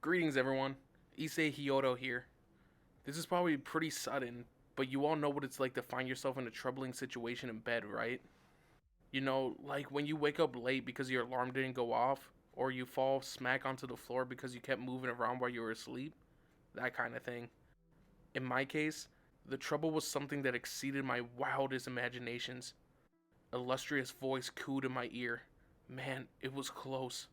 Greetings, everyone. Issei Hyoto here. This is probably pretty sudden, but you all know what it's like to find yourself in a troubling situation in bed, right? You know, like when you wake up late because your alarm didn't go off, or you fall smack onto the floor because you kept moving around while you were asleep. That kind of thing. In my case, the trouble was something that exceeded my wildest imaginations. A lustrous voice cooed in my ear. Man, it was close.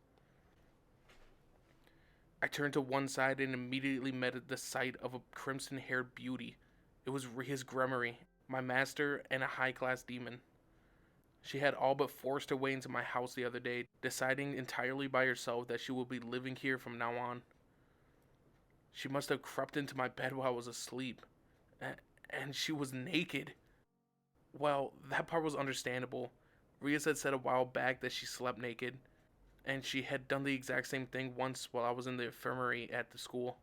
I turned to one side and immediately met the sight of a crimson haired beauty. It was Ria's Gremory, my master and a high class demon. She had all but forced her way into my house the other day, deciding entirely by herself that she would be living here from now on. She must have crept into my bed while I was asleep. And she was naked. Well, that part was understandable. Rias had said a while back that she slept naked, and she had done the exact same thing once while I was in the infirmary at the school.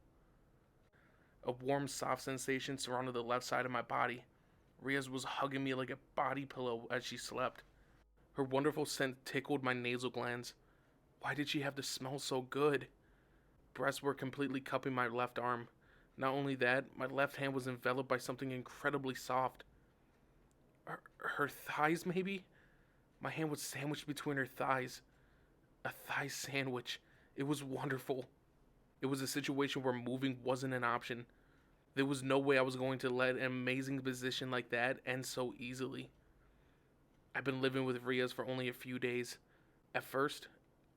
A warm, soft sensation surrounded the left side of my body. Rias was hugging me like a body pillow as she slept. Her wonderful scent tickled my nasal glands. Why did she have to smell so good? Breasts were completely cupping my left arm. Not only that, my left hand was enveloped by something incredibly soft. Her thighs, maybe? My hand was sandwiched between her thighs. A thigh sandwich. It was wonderful. It was a situation where moving wasn't an option. There was no way I was going to let an amazing position like that end so easily. I've been living with Rias for only a few days. At first,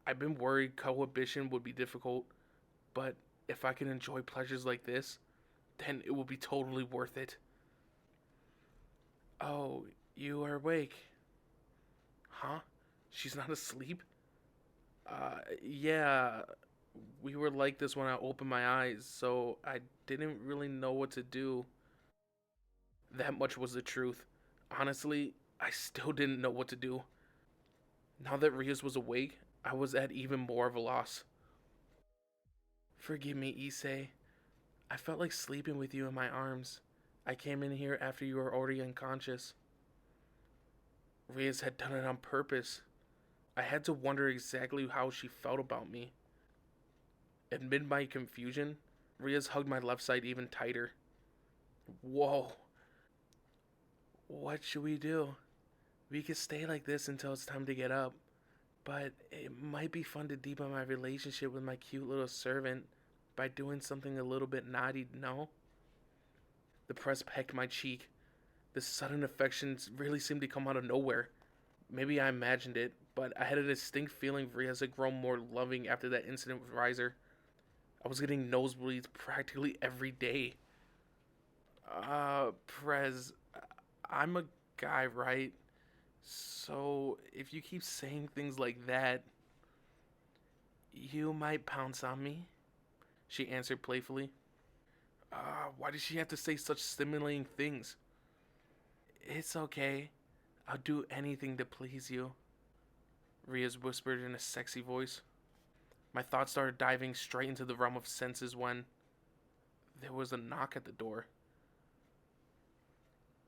I've been worried cohabitation would be difficult, but if I can enjoy pleasures like this, then it will be totally worth it. Oh, you are awake. Huh? She's not asleep? Yeah, we were like this when I opened my eyes, so I didn't really know what to do. That much was the truth. Honestly, I still didn't know what to do. Now that Rias was awake, I was at even more of a loss. Forgive me, Issei. I felt like sleeping with you in my arms. I came in here after you were already unconscious. Rias had done it on purpose. I had to wonder exactly how she felt about me. Amid my confusion, Rias hugged my left side even tighter. Whoa. What should we do? We could stay like this until it's time to get up. But it might be fun to deepen my relationship with my cute little servant by doing something a little bit naughty, no? The press pecked my cheek. This sudden affection really seemed to come out of nowhere. Maybe I imagined it, but I had a distinct feeling Rias had grown more loving after that incident with Riser. I was getting nosebleeds practically every day. Prez, I'm a guy, right? So, if you keep saying things like that, you might pounce on me, she answered playfully. Why did she have to say such stimulating things? It's okay. I'll do anything to please you, Rias whispered in a sexy voice. My thoughts started diving straight into the realm of senses when there was a knock at the door.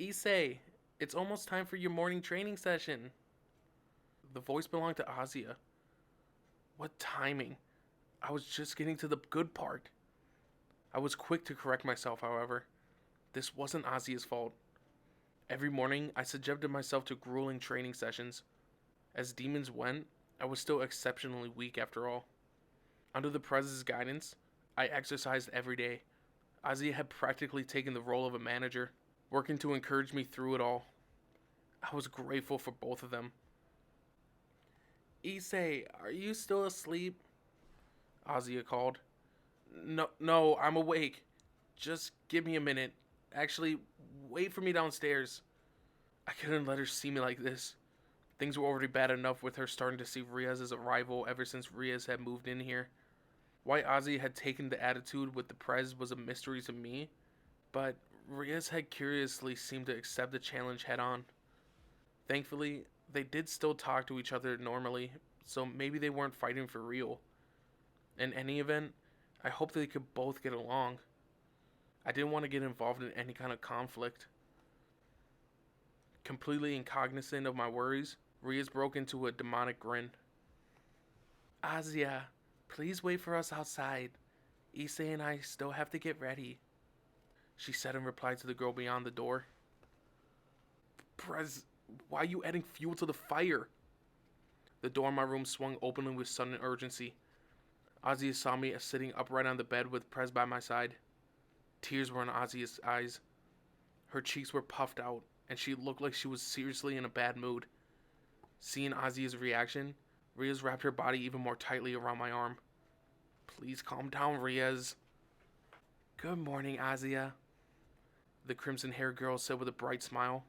Issei, it's almost time for your morning training session. The voice belonged to Azia. What timing? I was just getting to the good part. I was quick to correct myself, however. This wasn't Azia's fault. Every morning, I subjected myself to grueling training sessions. As demons went, I was still exceptionally weak after all. Under the Prez's guidance, I exercised every day. Azia had practically taken the role of a manager, working to encourage me through it all. I was grateful for both of them. Issei, are you still asleep? Azia called. No, I'm awake. Just give me a minute. Actually, wait for me downstairs. I couldn't let her see me like this. Things were already bad enough with her starting to see Rias as a rival ever since Rias had moved in here. Why Azia had taken the attitude with the Prez was a mystery to me, but Rias had curiously seemed to accept the challenge head on. Thankfully, they did still talk to each other normally, so maybe they weren't fighting for real. In any event, I hoped they could both get along. I didn't want to get involved in any kind of conflict. Completely incognizant of my worries, Rias broke into a demonic grin. Azia, please wait for us outside. Issei and I still have to get ready, she said in reply to the girl beyond the door. Prez, why are you adding fuel to the fire? The door in my room swung openly with sudden urgency. Azia saw me sitting upright on the bed with Prez by my side. Tears were in Azia's eyes. Her cheeks were puffed out, and she looked like she was seriously in a bad mood. Seeing Azia's reaction, Riaz wrapped her body even more tightly around my arm. Please calm down, Riaz. Good morning, Azia, the crimson-haired girl said with a bright smile.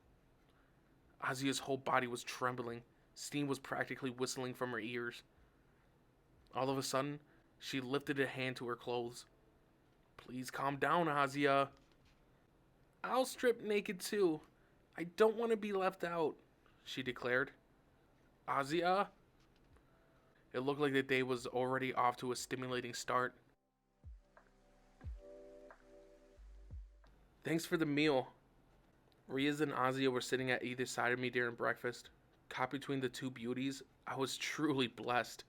Azia's whole body was trembling. Steam was practically whistling from her ears. All of a sudden, she lifted a hand to her clothes. Please calm down, Azia. I'll strip naked too. I don't want to be left out, she declared. Azia? It looked like the day was already off to a stimulating start. Thanks for the meal. Riaz and Azia were sitting at either side of me during breakfast. Caught between the two beauties, I was truly blessed.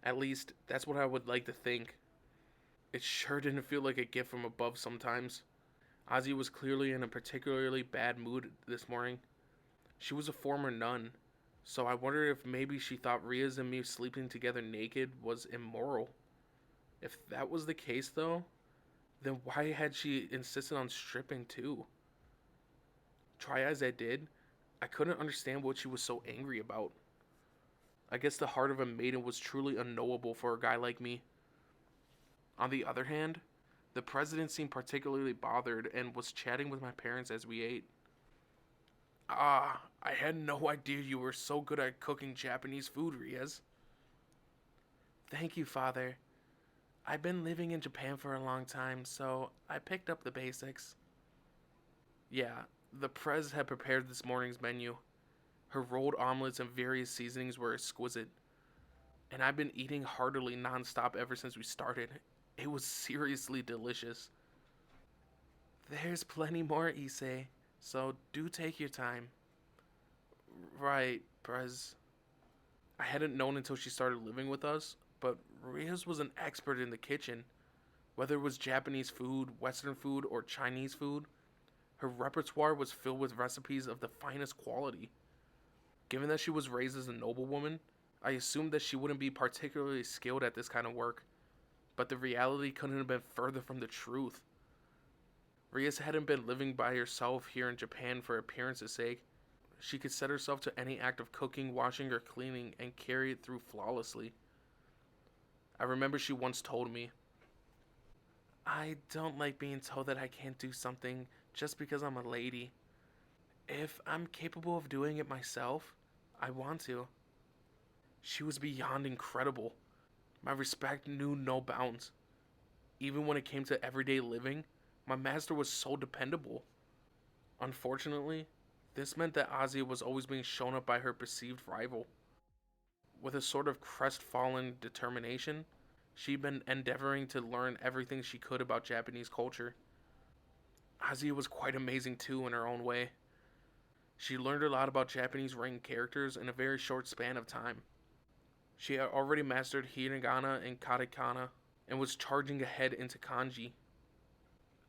At least, that's what I would like to think. It sure didn't feel like a gift from above sometimes. Azia was clearly in a particularly bad mood this morning. She was a former nun, so I wondered if maybe she thought Riaz and me sleeping together naked was immoral. If that was the case, though, then why had she insisted on stripping too? Try as I did, I couldn't understand what she was so angry about. I guess the heart of a maiden was truly unknowable for a guy like me. On the other hand, the president seemed particularly bothered and was chatting with my parents as we ate. I had no idea you were so good at cooking Japanese food, Riaz. Thank you, Father. I've been living in Japan for a long time, so I picked up the basics. Yeah, the Prez had prepared this morning's menu. Her rolled omelets and various seasonings were exquisite. And I've been eating heartily nonstop ever since we started. It was seriously delicious. There's plenty more, Issei, so do take your time. Right, Prez. I hadn't known until she started living with us, but Riaz was an expert in the kitchen. Whether it was Japanese food, Western food, or Chinese food, her repertoire was filled with recipes of the finest quality. Given that she was raised as a noblewoman, I assumed that she wouldn't be particularly skilled at this kind of work, but the reality couldn't have been further from the truth. Riaz hadn't been living by herself here in Japan for appearance's sake. She could set herself to any act of cooking, washing, or cleaning and carry it through flawlessly. I remember she once told me, I don't like being told that I can't do something just because I'm a lady. If I'm capable of doing it myself, I want to. She was beyond incredible. My respect knew no bounds. Even when it came to everyday living, my master was so dependable. Unfortunately, this meant that Azia was always being shown up by her perceived rival. With a sort of crestfallen determination, she'd been endeavoring to learn everything she could about Japanese culture. Azia was quite amazing too in her own way. She learned a lot about Japanese writing characters in a very short span of time. She had already mastered hiragana and katakana and was charging ahead into kanji.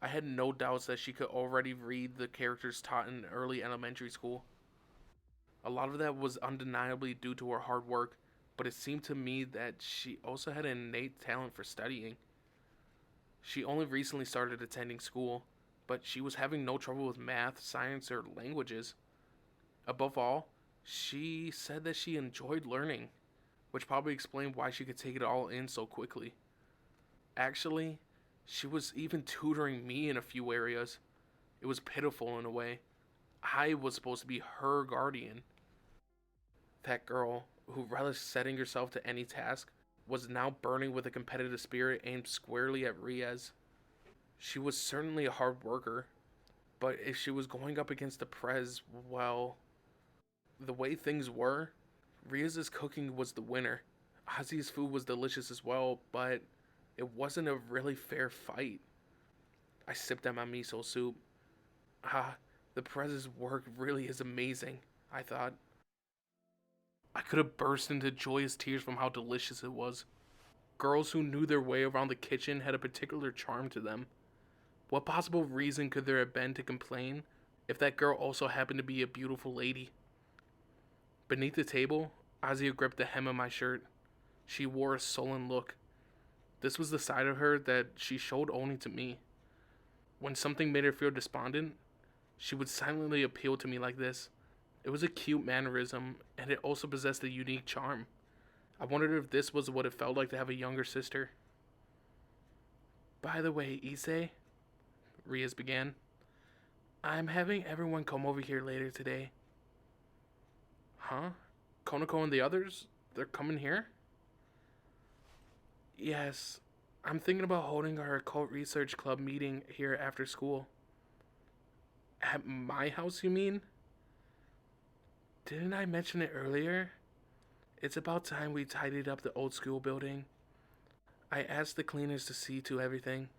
I had no doubts that she could already read the characters taught in early elementary school. A lot of that was undeniably due to her hard work, but it seemed to me that she also had an innate talent for studying. She only recently started attending school, but she was having no trouble with math, science, or languages. Above all, she said that she enjoyed learning, which probably explained why she could take it all in so quickly. Actually, she was even tutoring me in a few areas. It was pitiful in a way. I was supposed to be her guardian. That girl, who relished setting herself to any task, was now burning with a competitive spirit aimed squarely at Riaz. She was certainly a hard worker, but if she was going up against the Prez, well, the way things were, Riaz's cooking was the winner. Azia's food was delicious as well, but it wasn't a really fair fight. I sipped at my miso soup. The Prez's work really is amazing, I thought. I could have burst into joyous tears from how delicious it was. Girls who knew their way around the kitchen had a particular charm to them. What possible reason could there have been to complain if that girl also happened to be a beautiful lady? Beneath the table, Azia gripped the hem of my shirt. She wore a sullen look. This was the side of her that she showed only to me. When something made her feel despondent, she would silently appeal to me like this. It was a cute mannerism, and it also possessed a unique charm. I wondered if this was what it felt like to have a younger sister. By the way, Issei, Rias began, I'm having everyone come over here later today. Huh? Konako and the others? They're coming here? Yes. I'm thinking about holding our occult research club meeting here after school. At my house, you mean? Didn't I mention it earlier? It's about time we tidied up the old school building. I asked the cleaners to see to everything.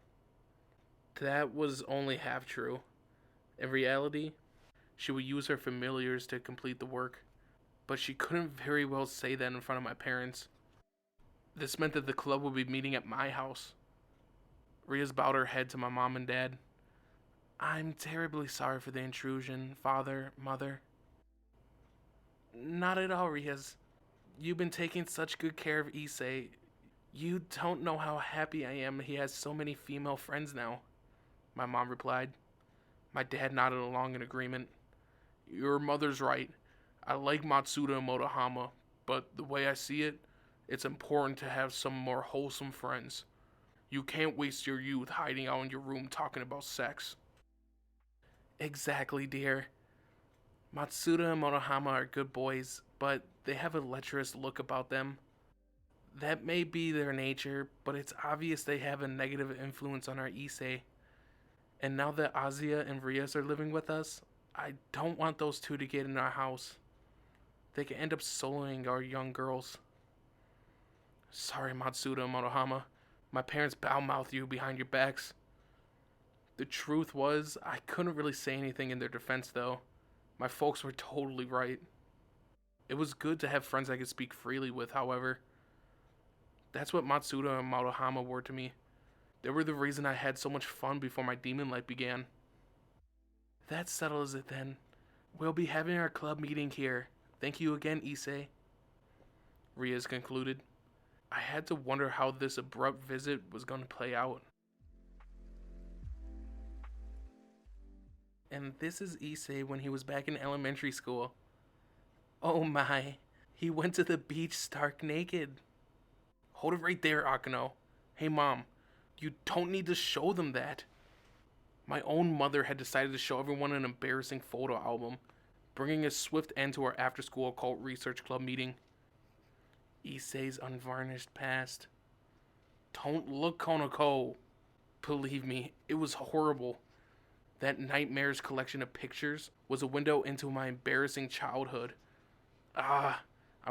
That was only half true. In reality, she would use her familiars to complete the work, but she couldn't very well say that in front of my parents. This meant that the club would be meeting at my house. Rias bowed her head to my mom and dad. I'm terribly sorry for the intrusion, father, mother. Not at all, Rias. You've been taking such good care of Issei. You don't know how happy I am he has so many female friends now, my mom replied. My dad nodded along in agreement. Your mother's right. I like Matsuda and Motohama, but the way I see it, it's important to have some more wholesome friends. You can't waste your youth hiding out in your room talking about sex. Exactly, dear. Matsuda and Monohama are good boys, but they have a lecherous look about them. That may be their nature, but it's obvious they have a negative influence on our Issei. And now that Azia and Rias are living with us, I don't want those two to get in our house. They can end up soloing our young girls. Sorry, Matsuda and Monohama. My parents bow-mouthed you behind your backs. The truth was, I couldn't really say anything in their defense, though. My folks were totally right. It was good to have friends I could speak freely with, however. That's what Matsuda and Motohama were to me. They were the reason I had so much fun before my demon life began. That settles it then. We'll be having our club meeting here. Thank you again, Issei. Rias concluded. I had to wonder how this abrupt visit was going to play out. And this is Issei when he was back in elementary school. Oh my, he went to the beach stark naked. Hold it right there, Akano. Hey mom, you don't need to show them that. My own mother had decided to show everyone an embarrassing photo album, bringing a swift end to our after-school occult research club meeting. Issei's unvarnished past. Don't look, Konako. Believe me, it was horrible. That nightmares collection of pictures was a window into my embarrassing childhood. I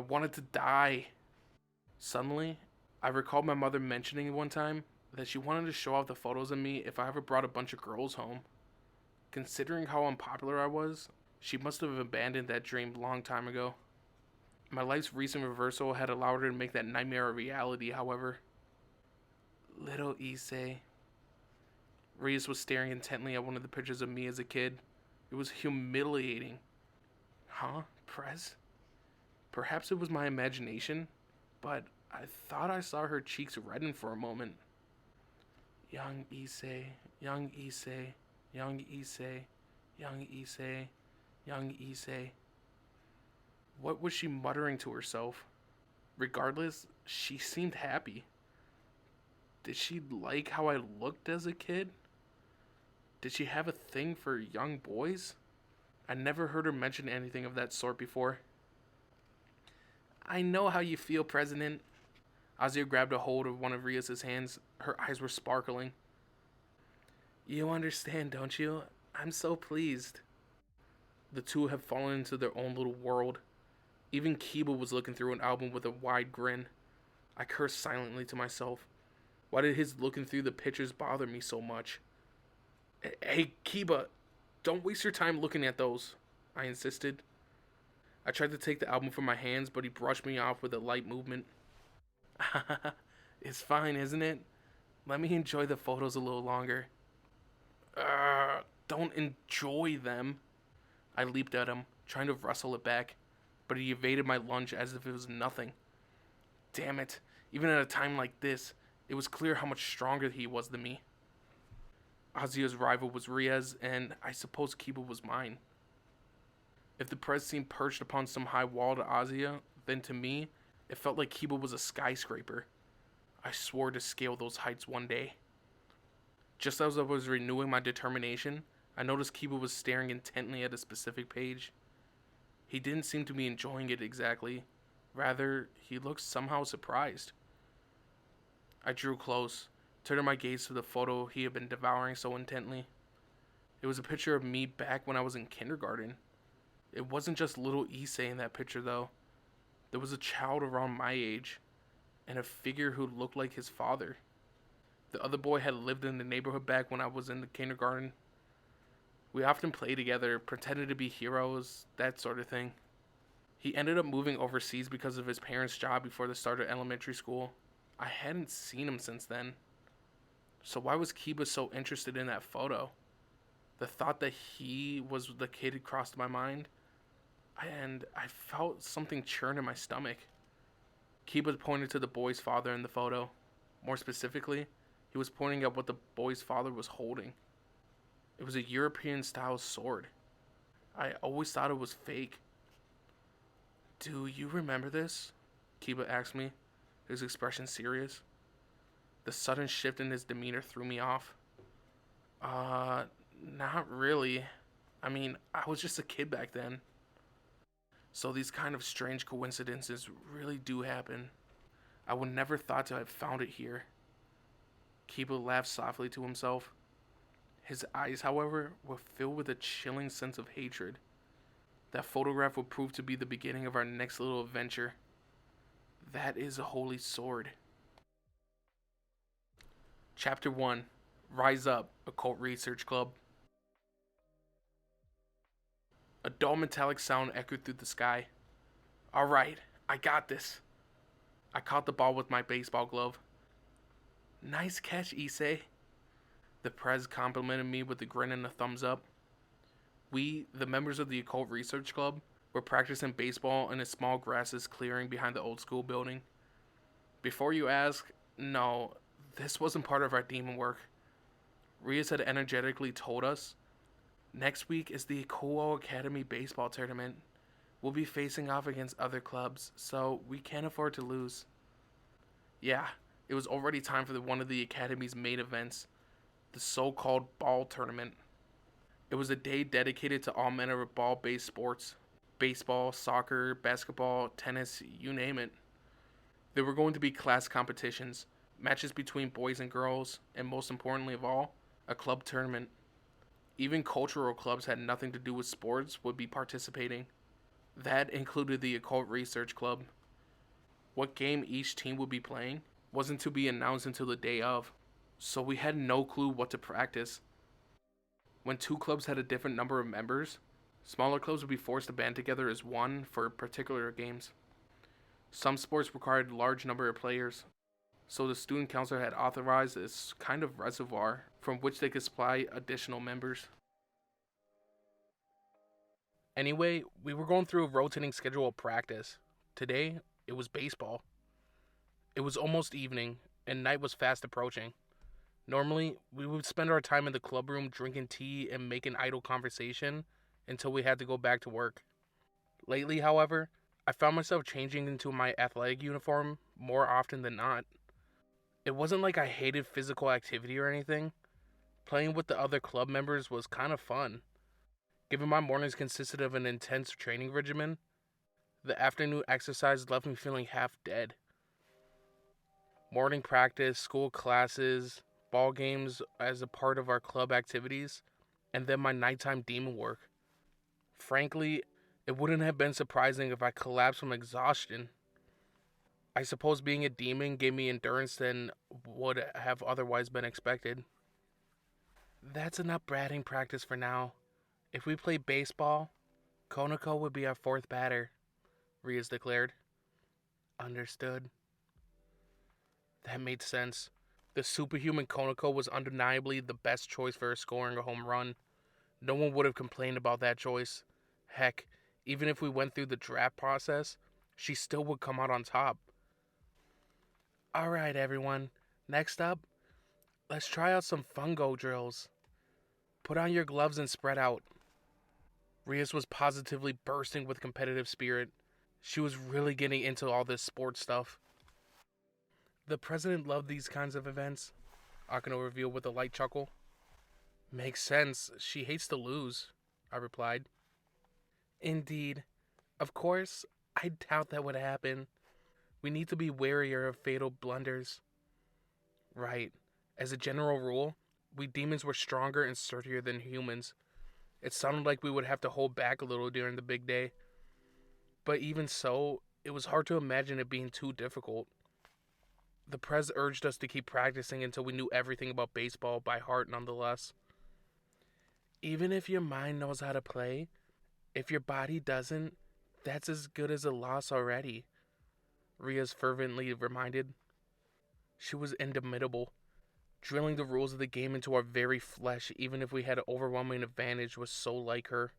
wanted to die. Suddenly, I recalled my mother mentioning one time that she wanted to show off the photos of me if I ever brought a bunch of girls home. Considering how unpopular I was, she must have abandoned that dream long time ago. My life's recent reversal had allowed her to make that nightmare a reality, however. Little Issei. Rias was staring intently at one of the pictures of me as a kid. It was humiliating. Huh? Prez? Perhaps it was my imagination, but I thought I saw her cheeks redden for a moment. Young Issei, young Issei, young Issei, young Issei, young Issei. What was she muttering to herself? Regardless, she seemed happy. Did she like how I looked as a kid? Did she have a thing for young boys? I never heard her mention anything of that sort before. I know how you feel, President. Azia grabbed a hold of one of Rias' hands. Her eyes were sparkling. You understand, don't you? I'm so pleased. The two have fallen into their own little world. Even Kiba was looking through an album with a wide grin. I cursed silently to myself. Why did his looking through the pictures bother me so much? Hey, Kiba, don't waste your time looking at those, I insisted. I tried to take the album from my hands, but he brushed me off with a light movement. It's fine, isn't it? Let me enjoy the photos a little longer. Don't enjoy them. I leaped at him, trying to wrestle it back, but he evaded my lunge as if it was nothing. Damn it. Even at a time like this, it was clear how much stronger he was than me. Azia's rival was Riaz, and I suppose Kiba was mine. If the Prez seemed perched upon some high wall to Azia, then to me, it felt like Kiba was a skyscraper. I swore to scale those heights one day. Just as I was renewing my determination, I noticed Kiba was staring intently at a specific page. He didn't seem to be enjoying it exactly. Rather, he looked somehow surprised. I drew close, turning my gaze to the photo he had been devouring so intently. It was a picture of me back when I was in kindergarten. It wasn't just little Issei in that picture, though. There was a child around my age, and a figure who looked like his father. The other boy had lived in the neighborhood back when I was in the kindergarten. We often played together, pretended to be heroes, that sort of thing. He ended up moving overseas because of his parents' job before the start of elementary school. I hadn't seen him since then. So why was Kiba so interested in that photo? The thought that he was the kid crossed my mind, and I felt something churn in my stomach. Kiba pointed to the boy's father in the photo. More specifically, he was pointing at what the boy's father was holding. It was a European-style sword. I always thought it was fake. Do you remember this? Kiba asked me, his expression serious. The sudden shift in his demeanor threw me off. Not really. I mean, I was just a kid back then. So these kind of strange coincidences really do happen. I would never thought to have found it here. Kiba laughed softly to himself. His eyes, however, were filled with a chilling sense of hatred. That photograph would prove to be the beginning of our next little adventure. That is a holy sword. Chapter 1. Rise Up, Occult Research Club. A dull metallic sound echoed through the sky. Alright, I got this. I caught the ball with my baseball glove. Nice catch, Issei. The Prez complimented me with a grin and a thumbs up. We, the members of the Occult Research Club, were practicing baseball in a small grasses clearing behind the old school building. Before you ask, no, this wasn't part of our demon work. Rias had energetically told us, next week is the Ikuo Academy baseball tournament. We'll be facing off against other clubs, so we can't afford to lose. Yeah, it was already time for one of the Academy's main events, the so-called ball tournament. It was a day dedicated to all manner of ball-based sports. Baseball, soccer, basketball, tennis, you name it. There were going to be class competitions, matches between boys and girls, and most importantly of all, a club tournament. Even cultural clubs had nothing to do with sports would be participating. That included the Occult Research Club. What game each team would be playing wasn't to be announced until the day of, so we had no clue what to practice. When two clubs had a different number of members, smaller clubs would be forced to band together as one for particular games. Some sports required a large number of players, so the student council had authorized this kind of reservoir from which they could supply additional members. Anyway, we were going through a rotating schedule of practice. Today, it was baseball. It was almost evening, and night was fast approaching. Normally, we would spend our time in the club room drinking tea and making idle conversation until we had to go back to work. Lately, however, I found myself changing into my athletic uniform more often than not. It wasn't like I hated physical activity or anything. Playing with the other club members was kind of fun. Given my mornings consisted of an intense training regimen, the afternoon exercise left me feeling half dead. Morning practice, school classes, ball games as a part of our club activities, and then my nighttime demon work. Frankly, it wouldn't have been surprising if I collapsed from exhaustion. I suppose being a demon gave me endurance than would have otherwise been expected. That's enough bratting practice for now. If we play baseball, Konako would be our fourth batter, Rias declared. Understood. That made sense. The superhuman Konako was undeniably the best choice for scoring a home run. No one would have complained about that choice. Heck, even if we went through the draft process, she still would come out on top. Alright, everyone. Next up, let's try out some fungo drills. Put on your gloves and spread out. Rios was positively bursting with competitive spirit. She was really getting into all this sports stuff. The president loved these kinds of events, Akano revealed with a light chuckle. Makes sense. She hates to lose, I replied. Indeed. Of course, I doubt that would happen. We need to be warier of fatal blunders. Right. As a general rule, we demons were stronger and sturdier than humans. It sounded like we would have to hold back a little during the big day. But even so, it was hard to imagine it being too difficult. The Prez urged us to keep practicing until we knew everything about baseball by heart nonetheless. Even if your mind knows how to play, if your body doesn't, that's as good as a loss already, Riaz fervently reminded. She was indomitable. Drilling the rules of the game into our very flesh, even if we had an overwhelming advantage, was so like her.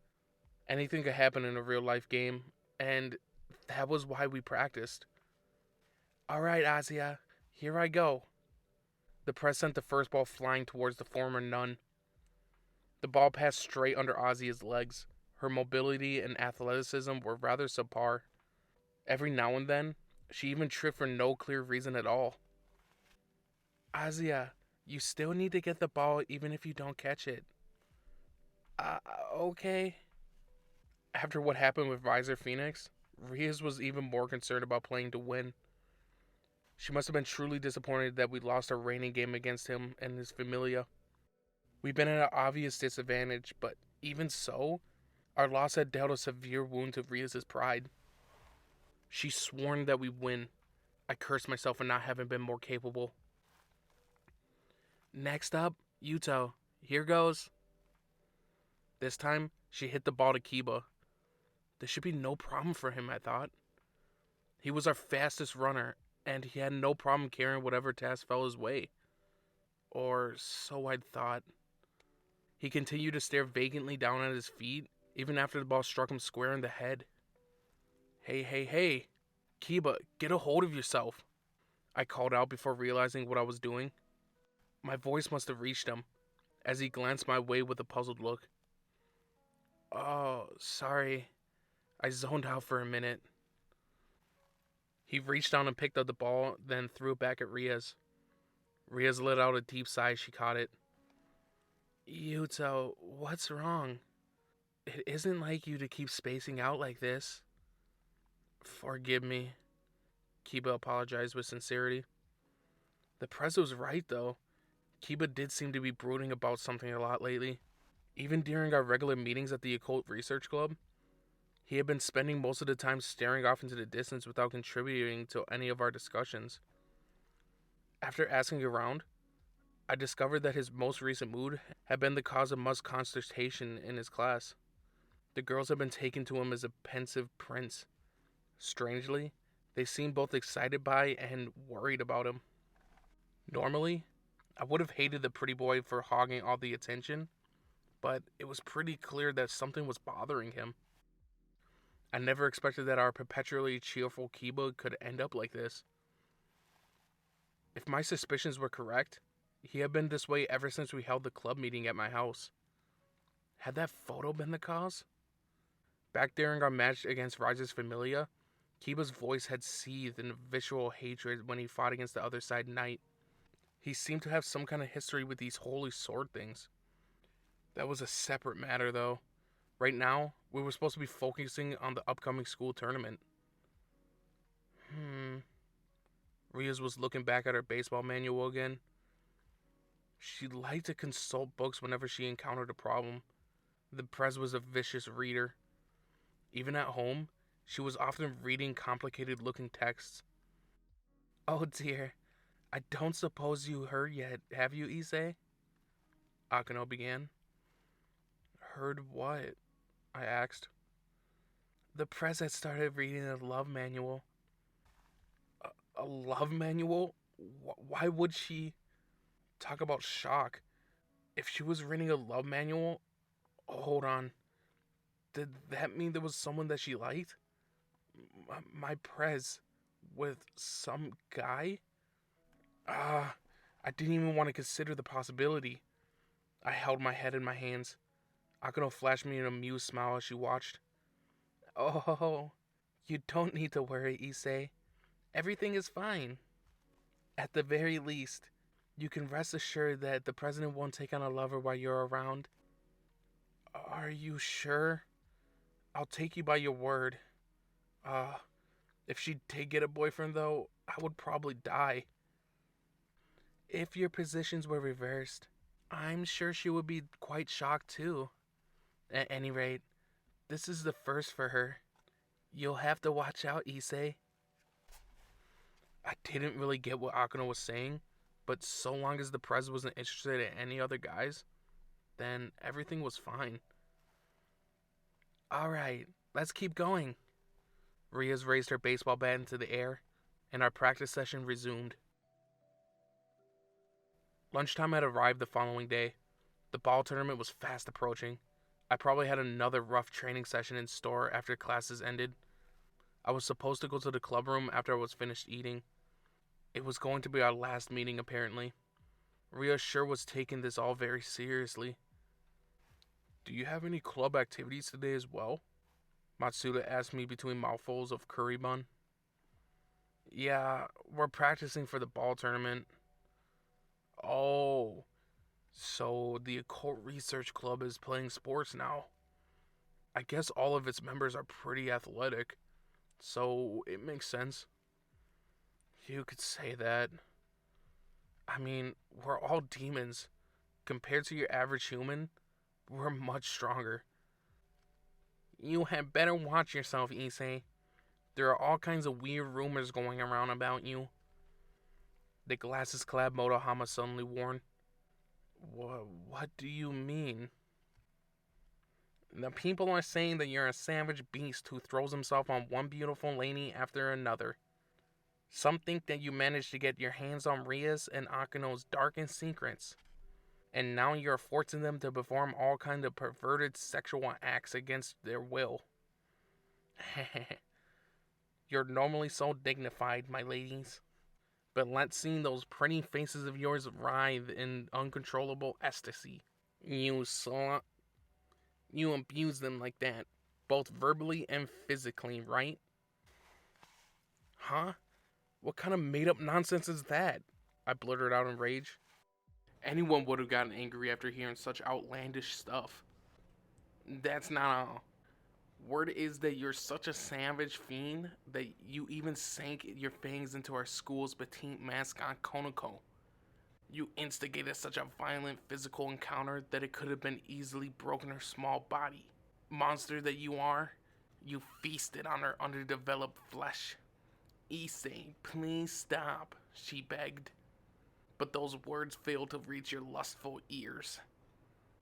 Anything could happen in a real-life game, and that was why we practiced. Alright, Azia, here I go. The press sent the first ball flying towards the former nun. The ball passed straight under Azia's legs. Her mobility and athleticism were rather subpar. Every now and then, she even tripped for no clear reason at all. Azia, you still need to get the ball even if you don't catch it. Okay. After what happened with Riser Phoenix, Riaz was even more concerned about playing to win. She must have been truly disappointed that we lost our reigning game against him and his familia. We've been at an obvious disadvantage, but even so, our loss had dealt a severe wound to Riaz's pride. She sworn that we'd win. I cursed myself for not having been more capable. Next up, Yuto. Here goes. This time, she hit the ball to Kiba. This should be no problem for him, I thought. He was our fastest runner, and he had no problem carrying whatever task fell his way. Or so I'd thought. He continued to stare vacantly down at his feet, even after the ball struck him square in the head. Hey. Kiba, get a hold of yourself. I called out before realizing what I was doing. My voice must have reached him, as he glanced my way with a puzzled look. Oh, sorry. I zoned out for a minute. He reached down and picked up the ball, then threw it back at Riaz. Riaz let out a deep sigh as she caught it. Yuto, what's wrong? It isn't like you to keep spacing out like this. Forgive me, Kiba apologized with sincerity. The press was right, though. Kiba did seem to be brooding about something a lot lately. Even during our regular meetings at the Occult Research Club, he had been spending most of the time staring off into the distance without contributing to any of our discussions. After asking around, I discovered that his most recent mood had been the cause of much consternation in his class. The girls had been taken to him as a pensive prince. Strangely, they seemed both excited by and worried about him. Normally, I would have hated the pretty boy for hogging all the attention, but it was pretty clear that something was bothering him. I never expected that our perpetually cheerful Kiba could end up like this. If my suspicions were correct, he had been this way ever since we held the club meeting at my house. Had that photo been the cause? Back during our match against Rise's Familia, Kiba's voice had seethed in visceral hatred when he fought against the other side knight. He seemed to have some kind of history with these holy sword things. That was a separate matter, though. Right now, we were supposed to be focusing on the upcoming school tournament. Riaz was looking back at her baseball manual again. She liked to consult books whenever she encountered a problem. The Prez was a vicious reader. Even at home, she was often reading complicated-looking texts. Oh dear, I don't suppose you heard yet, have you, Issei? Akano began. Heard what? I asked. The Prez had started reading a love manual. A love manual? Why would she talk about shock? If she was reading a love manual, hold on. Did that mean there was someone that she liked? My prez with some guy? I didn't even want to consider the possibility. I held my head in my hands. Akano flashed me an amused smile as she watched. Oh, you don't need to worry, Issei. Everything is fine. At the very least, you can rest assured that the president won't take on a lover while you're around. Are you sure? I'll take you by your word. If she did get a boyfriend though, I would probably die. If your positions were reversed, I'm sure she would be quite shocked too. At any rate, this is the first for her. You'll have to watch out, Issei. I didn't really get what Akano was saying, but so long as the prez wasn't interested in any other guys, then everything was fine. Alright, let's keep going. Ria's raised her baseball bat into the air, and our practice session resumed. Lunchtime had arrived the following day. The ball tournament was fast approaching. I probably had another rough training session in store after classes ended. I was supposed to go to the club room after I was finished eating. It was going to be our last meeting, apparently. Ria sure was taking this all very seriously. Do you have any club activities today as well? Matsuda asked me between mouthfuls of curry bun. Yeah, we're practicing for the ball tournament. Oh, so the Occult Research Club is playing sports now. I guess all of its members are pretty athletic, so it makes sense. You could say that. I mean, we're all demons. Compared to your average human, we're much stronger. You had better watch yourself, Issei. There are all kinds of weird rumors going around about you. The glasses-clad Motohama suddenly warned. What do you mean? The people are saying that you're a savage beast who throws himself on one beautiful lady after another. Some think that you managed to get your hands on Ria's and Akano's darkest secrets, and now you're forcing them to perform all kinds of perverted sexual acts against their will. You're normally so dignified, my ladies, but let's see those pretty faces of yours writhe in uncontrollable ecstasy. You abuse them like that, both verbally and physically, right? Huh? What kind of made-up nonsense is that? I blurted out in rage. Anyone would have gotten angry after hearing such outlandish stuff. That's not all. Word is that you're such a savage fiend that you even sank your fangs into our school's petite mascot, Konoko. You instigated such a violent physical encounter that it could have been easily broken her small body. Monster that you are, you feasted on her underdeveloped flesh. Issei, please stop, she begged. But those words failed to reach your lustful ears.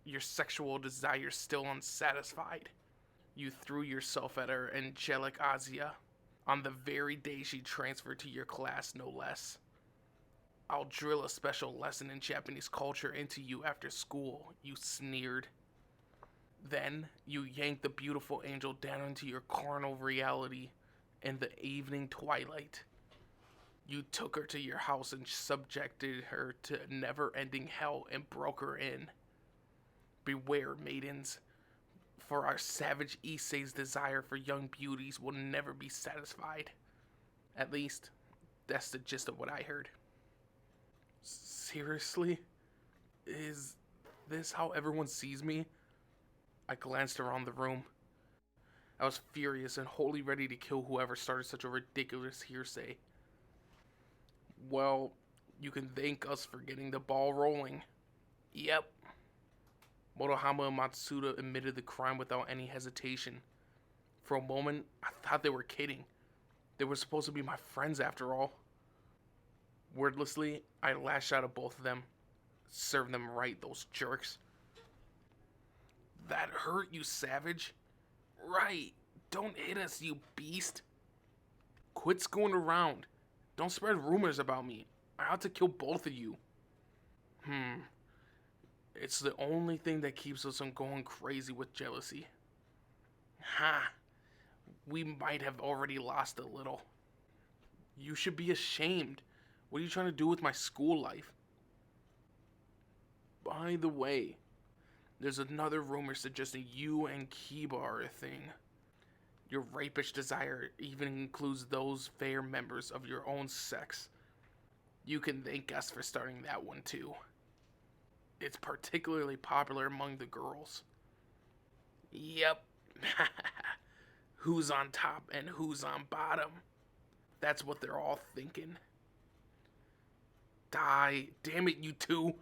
Your sexual desires still unsatisfied. You threw yourself at her angelic Azia on the very day she transferred to your class, no less. I'll drill a special lesson in Japanese culture into you after school, you sneered. Then, you yanked the beautiful angel down into your carnal reality in the evening twilight. You took her to your house and subjected her to never-ending hell and broke her in. Beware, maidens, for our savage Issei's desire for young beauties will never be satisfied. At least, that's the gist of what I heard. Seriously? Is this how everyone sees me? I glanced around the room. I was furious and wholly ready to kill whoever started such a ridiculous hearsay. Well, you can thank us for getting the ball rolling. Yep. Motohama and Matsuda admitted the crime without any hesitation. For a moment, I thought they were kidding. They were supposed to be my friends after all. Wordlessly, I lashed out at both of them. Serve them right, those jerks. That hurt, you savage. Right. Don't hit us, you beast. Quit screwing around. Don't spread rumors about me. I ought to kill both of you. It's the only thing that keeps us from going crazy with jealousy. Ha! We might have already lost a little. You should be ashamed. What are you trying to do with my school life? By the way, there's another rumor suggesting you and Kiba are a thing. Your rapish desire even includes those fair members of your own sex. You can thank us for starting that one too. It's particularly popular among the girls. Yep. Who's on top and who's on bottom? That's what they're all thinking. Die. Damn it, you two.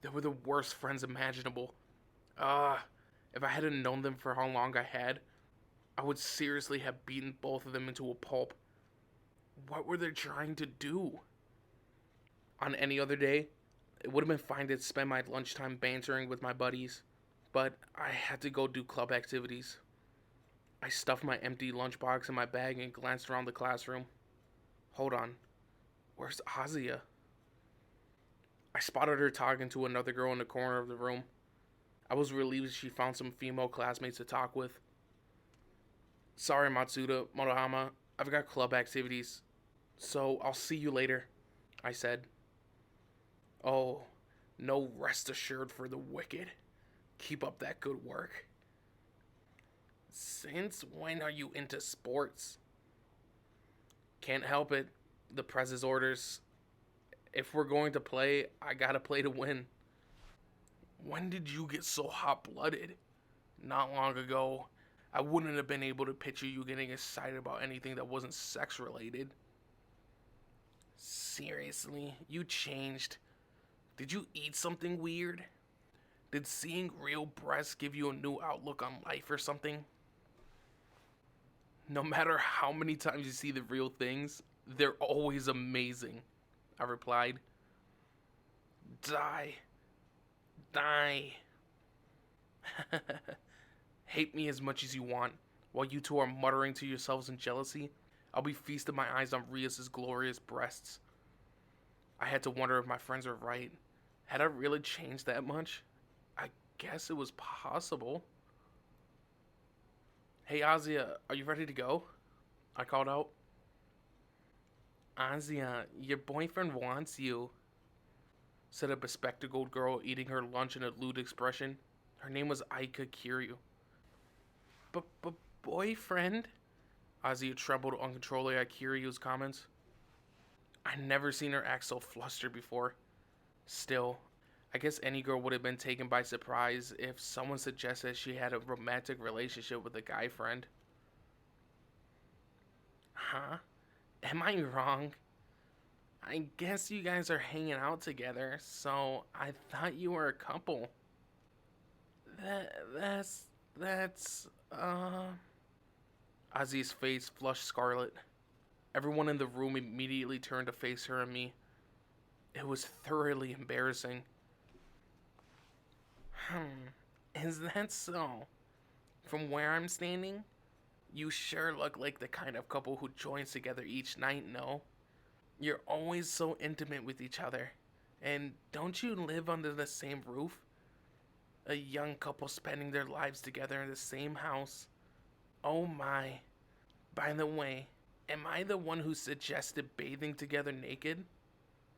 They were the worst friends imaginable. If I hadn't known them for how long I had, I would seriously have beaten both of them into a pulp. What were they trying to do? On any other day, it would have been fine to spend my lunchtime bantering with my buddies, but I had to go do club activities. I stuffed my empty lunchbox in my bag and glanced around the classroom. Hold on. Where's Azia? I spotted her talking to another girl in the corner of the room. I was relieved she found some female classmates to talk with. Sorry, Matsuda, Morohama, I've got club activities, so I'll see you later, I said. Oh, no rest assured for the wicked. Keep up that good work. Since when are you into sports? Can't help it. The Prez's orders. If we're going to play, I gotta play to win. When did you get so hot-blooded? Not long ago, I wouldn't have been able to picture you getting excited about anything that wasn't sex-related. Seriously, you changed. Did you eat something weird? Did seeing real breasts give you a new outlook on life or something? No matter how many times you see the real things, they're always amazing, I replied. Die. Die. Hate me as much as you want. While you two are muttering to yourselves in jealousy, I'll be feasting my eyes on Rias' glorious breasts. I had to wonder if my friends were right. Had I really changed that much? I guess it was possible. Hey, Azia, are you ready to go? I called out. Azia, your boyfriend wants you, said a bespectacled girl eating her lunch in a lewd expression. Her name was Aika Kiryu. Boyfriend? Azia trembled uncontrollably at Kiryu's comments. I'd never seen her act so flustered before. Still, I guess any girl would have been taken by surprise if someone suggested she had a romantic relationship with a guy friend. Huh? Am I wrong? I guess you guys are hanging out together, so I thought you were a couple. That's Ozzy's face flushed scarlet. Everyone in the room immediately turned to face her and me. It was thoroughly embarrassing. Is that so? From where I'm standing, you sure look like the kind of couple who joins together each night, no? You're always so intimate with each other. And don't you live under the same roof? A young couple spending their lives together in the same house. Oh my. By the way, am I the one who suggested bathing together naked?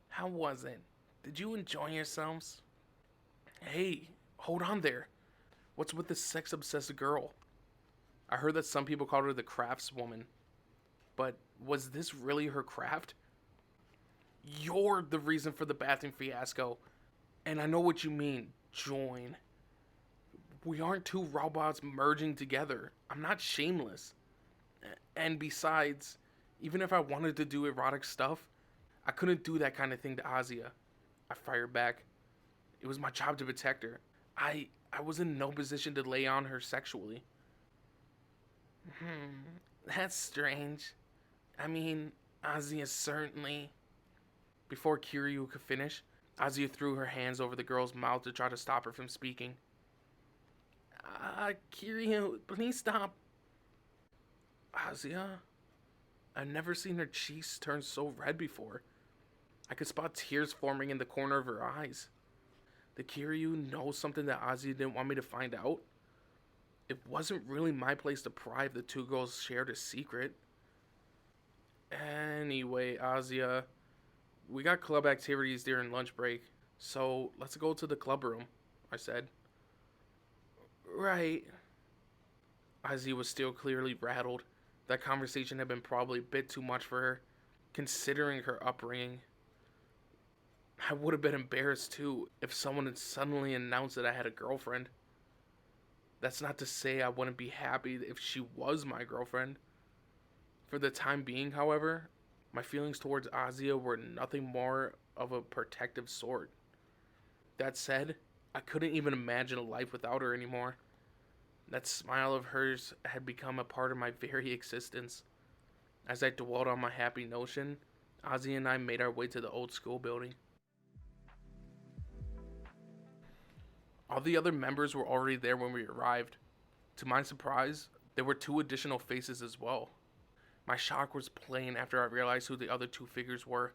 How was it? Did you enjoy yourselves? Hey, hold on there. What's with this sex-obsessed girl? I heard that some people called her the craftswoman. But was this really her craft? You're the reason for the bathroom fiasco. And I know what you mean, join. We aren't two robots merging together. I'm not shameless. And besides, even if I wanted to do erotic stuff, I couldn't do that kind of thing to Azia. I fired back. It was my job to protect her. I was in no position to lay on her sexually. That's strange. I mean, Azia certainly... Before Kiryu could finish, Azia threw her hands over the girl's mouth to try to stop her from speaking. Kiryu, please stop. Azia? I've never seen her cheeks turn so red before. could spot tears forming in the corner of her eyes. Did Kiryu know something that Ozzy didn't want me to find out? It wasn't really my place to pry if the two girls shared a secret. Anyway, Azia, we got club activities during lunch break, so let's go to the club room, I said. Right. Azia was still clearly rattled. That conversation had been probably a bit too much for her, considering her upbringing. I would have been embarrassed too if someone had suddenly announced that I had a girlfriend. That's not to say I wouldn't be happy if she was my girlfriend. For the time being, however, my feelings towards Azia were nothing more of a protective sort. That said, I couldn't even imagine a life without her anymore. That smile of hers had become a part of my very existence. As I dwelled on my happy notion, Ozzy and I made our way to the old school building. All the other members were already there when we arrived. To my surprise, there were 2 additional faces as well. My shock was plain after I realized who the other 2 figures were.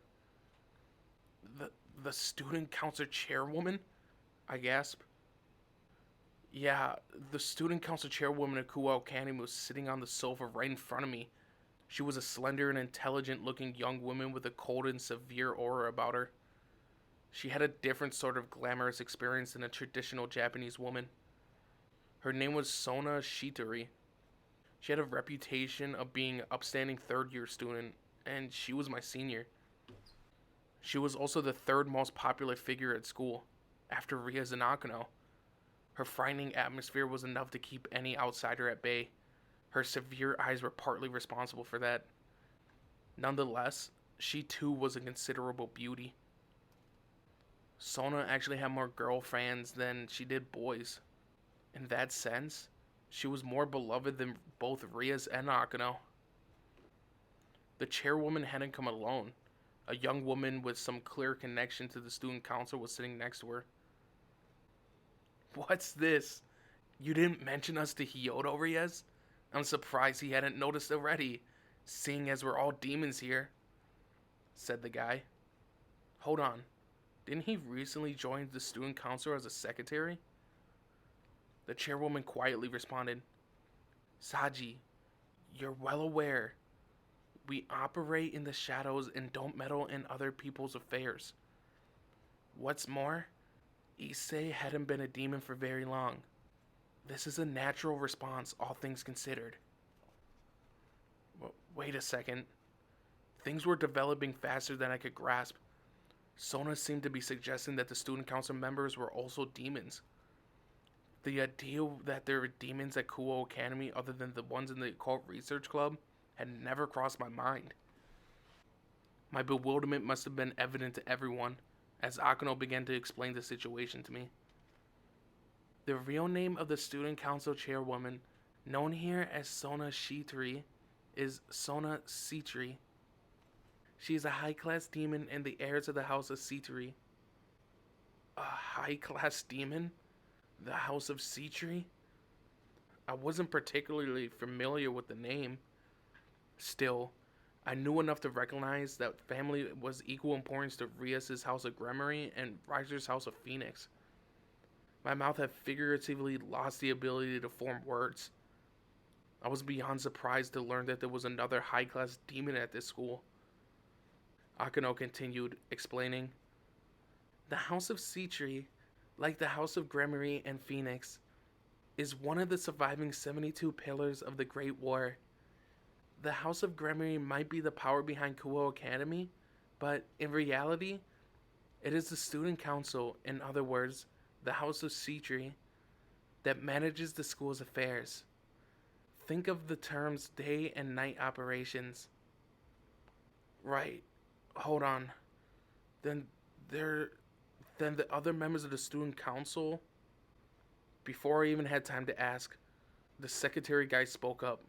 The student council chairwoman? I gasped. Yeah, the student council chairwoman at Kuo Academy was sitting on the sofa right in front of me. She was a slender and intelligent-looking young woman with a cold and severe aura about her. She had a different sort of glamorous experience than a traditional Japanese woman. Her name was Sona Shitori. She had a reputation of being an upstanding third-year student, and she was my senior. She was also the 3rd most popular figure at school, after Rias and Akano. Her frightening atmosphere was enough to keep any outsider at bay. Her severe eyes were partly responsible for that. Nonetheless, she too was a considerable beauty. Sona actually had more girl fans than she did boys. In that sense, she was more beloved than both Rias and Akano. The chairwoman hadn't come alone. A young woman with some clear connection to the student council was sitting next to her. What's this? You didn't mention us to Hyodo, Rias? I'm surprised he hadn't noticed already, seeing as we're all demons here, said the guy. Hold on. Didn't he recently join the student council as a secretary? The chairwoman quietly responded, Saji, you're well aware. We operate in the shadows and don't meddle in other people's affairs. What's more, Issei hadn't been a demon for very long. This is a natural response, all things considered. Wait a second. Things were developing faster than I could grasp. Sona seemed to be suggesting that the student council members were also demons. The idea that there were demons at Kuo Academy other than the ones in the Occult Research Club had never crossed my mind. My bewilderment must have been evident to everyone as Akano began to explain the situation to me. The real name of the student council chairwoman, known here as Sona Shitori, is Sona Shitori. She is a high-class demon and the heir to the house of Shitori. A high-class demon? The house of Shitori? I wasn't particularly familiar with the name. Still, I knew enough to recognize that family was equal importance to Rias' House of Gremory and Riser's House of Phoenix. My mouth had figuratively lost the ability to form words. I was beyond surprised to learn that there was another high-class demon at this school. Akano continued, explaining, The House of Shitori, like the House of Gremory and Phoenix, is one of the surviving 72 pillars of the Great War. The House of Gremory might be the power behind Kuo Academy, but in reality, it is the student council, in other words, the House of Shitori, that manages the school's affairs. Think of the terms day and night operations. Right. Hold on. Then the other members of the student council? Before I even had time to ask, the secretary guy spoke up.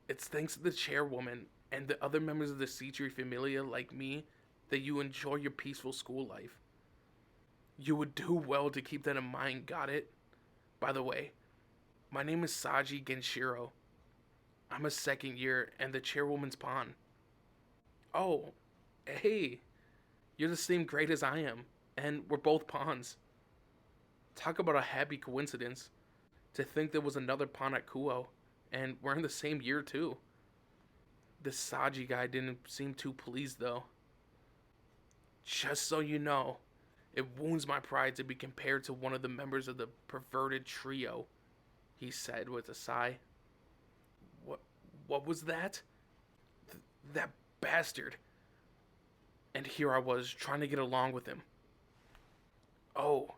It's thanks to the chairwoman and the other members of the Shitori Familia like me that you enjoy your peaceful school life. You would do well to keep that in mind, got it? By the way, my name is Saji Genshiro. I'm a 2nd year and the chairwoman's pawn. Oh, hey. You're the same grade as I am, and we're both pawns. Talk about a happy coincidence. To think there was another pawn at Kuo, and we're in the same year too. This Saji guy didn't seem too pleased though. Just so you know, it wounds my pride to be compared to one of the members of the perverted trio, he said with a sigh. What was that? That bastard. And here I was, trying to get along with him. Oh,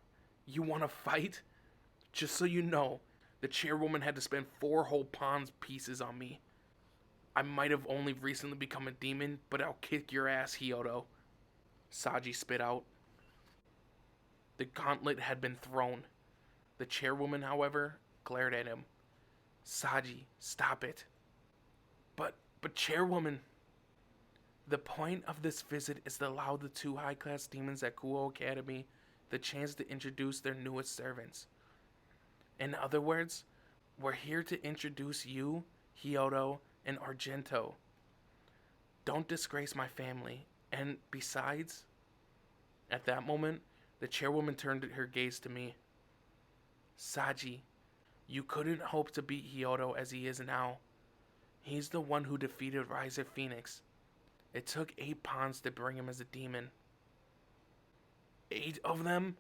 you want to fight? Just so you know, the chairwoman had to spend 4 whole pawns pieces on me. I might have only recently become a demon, but I'll kick your ass, Hyoto. Saji spit out. The gauntlet had been thrown. The chairwoman, however, glared at him. Saji, stop it. But chairwoman... The point of this visit is to allow the 2 high-class demons at Kuo Academy the chance to introduce their newest servants. In other words, we're here to introduce you, Hyoto, and Argento. Don't disgrace my family, and besides... At that moment, the chairwoman turned her gaze to me. Saji, you couldn't hope to beat Hyoto as he is now. He's the one who defeated Riser Phoenix. It took 8 pawns to bring him as a demon. 8 of them?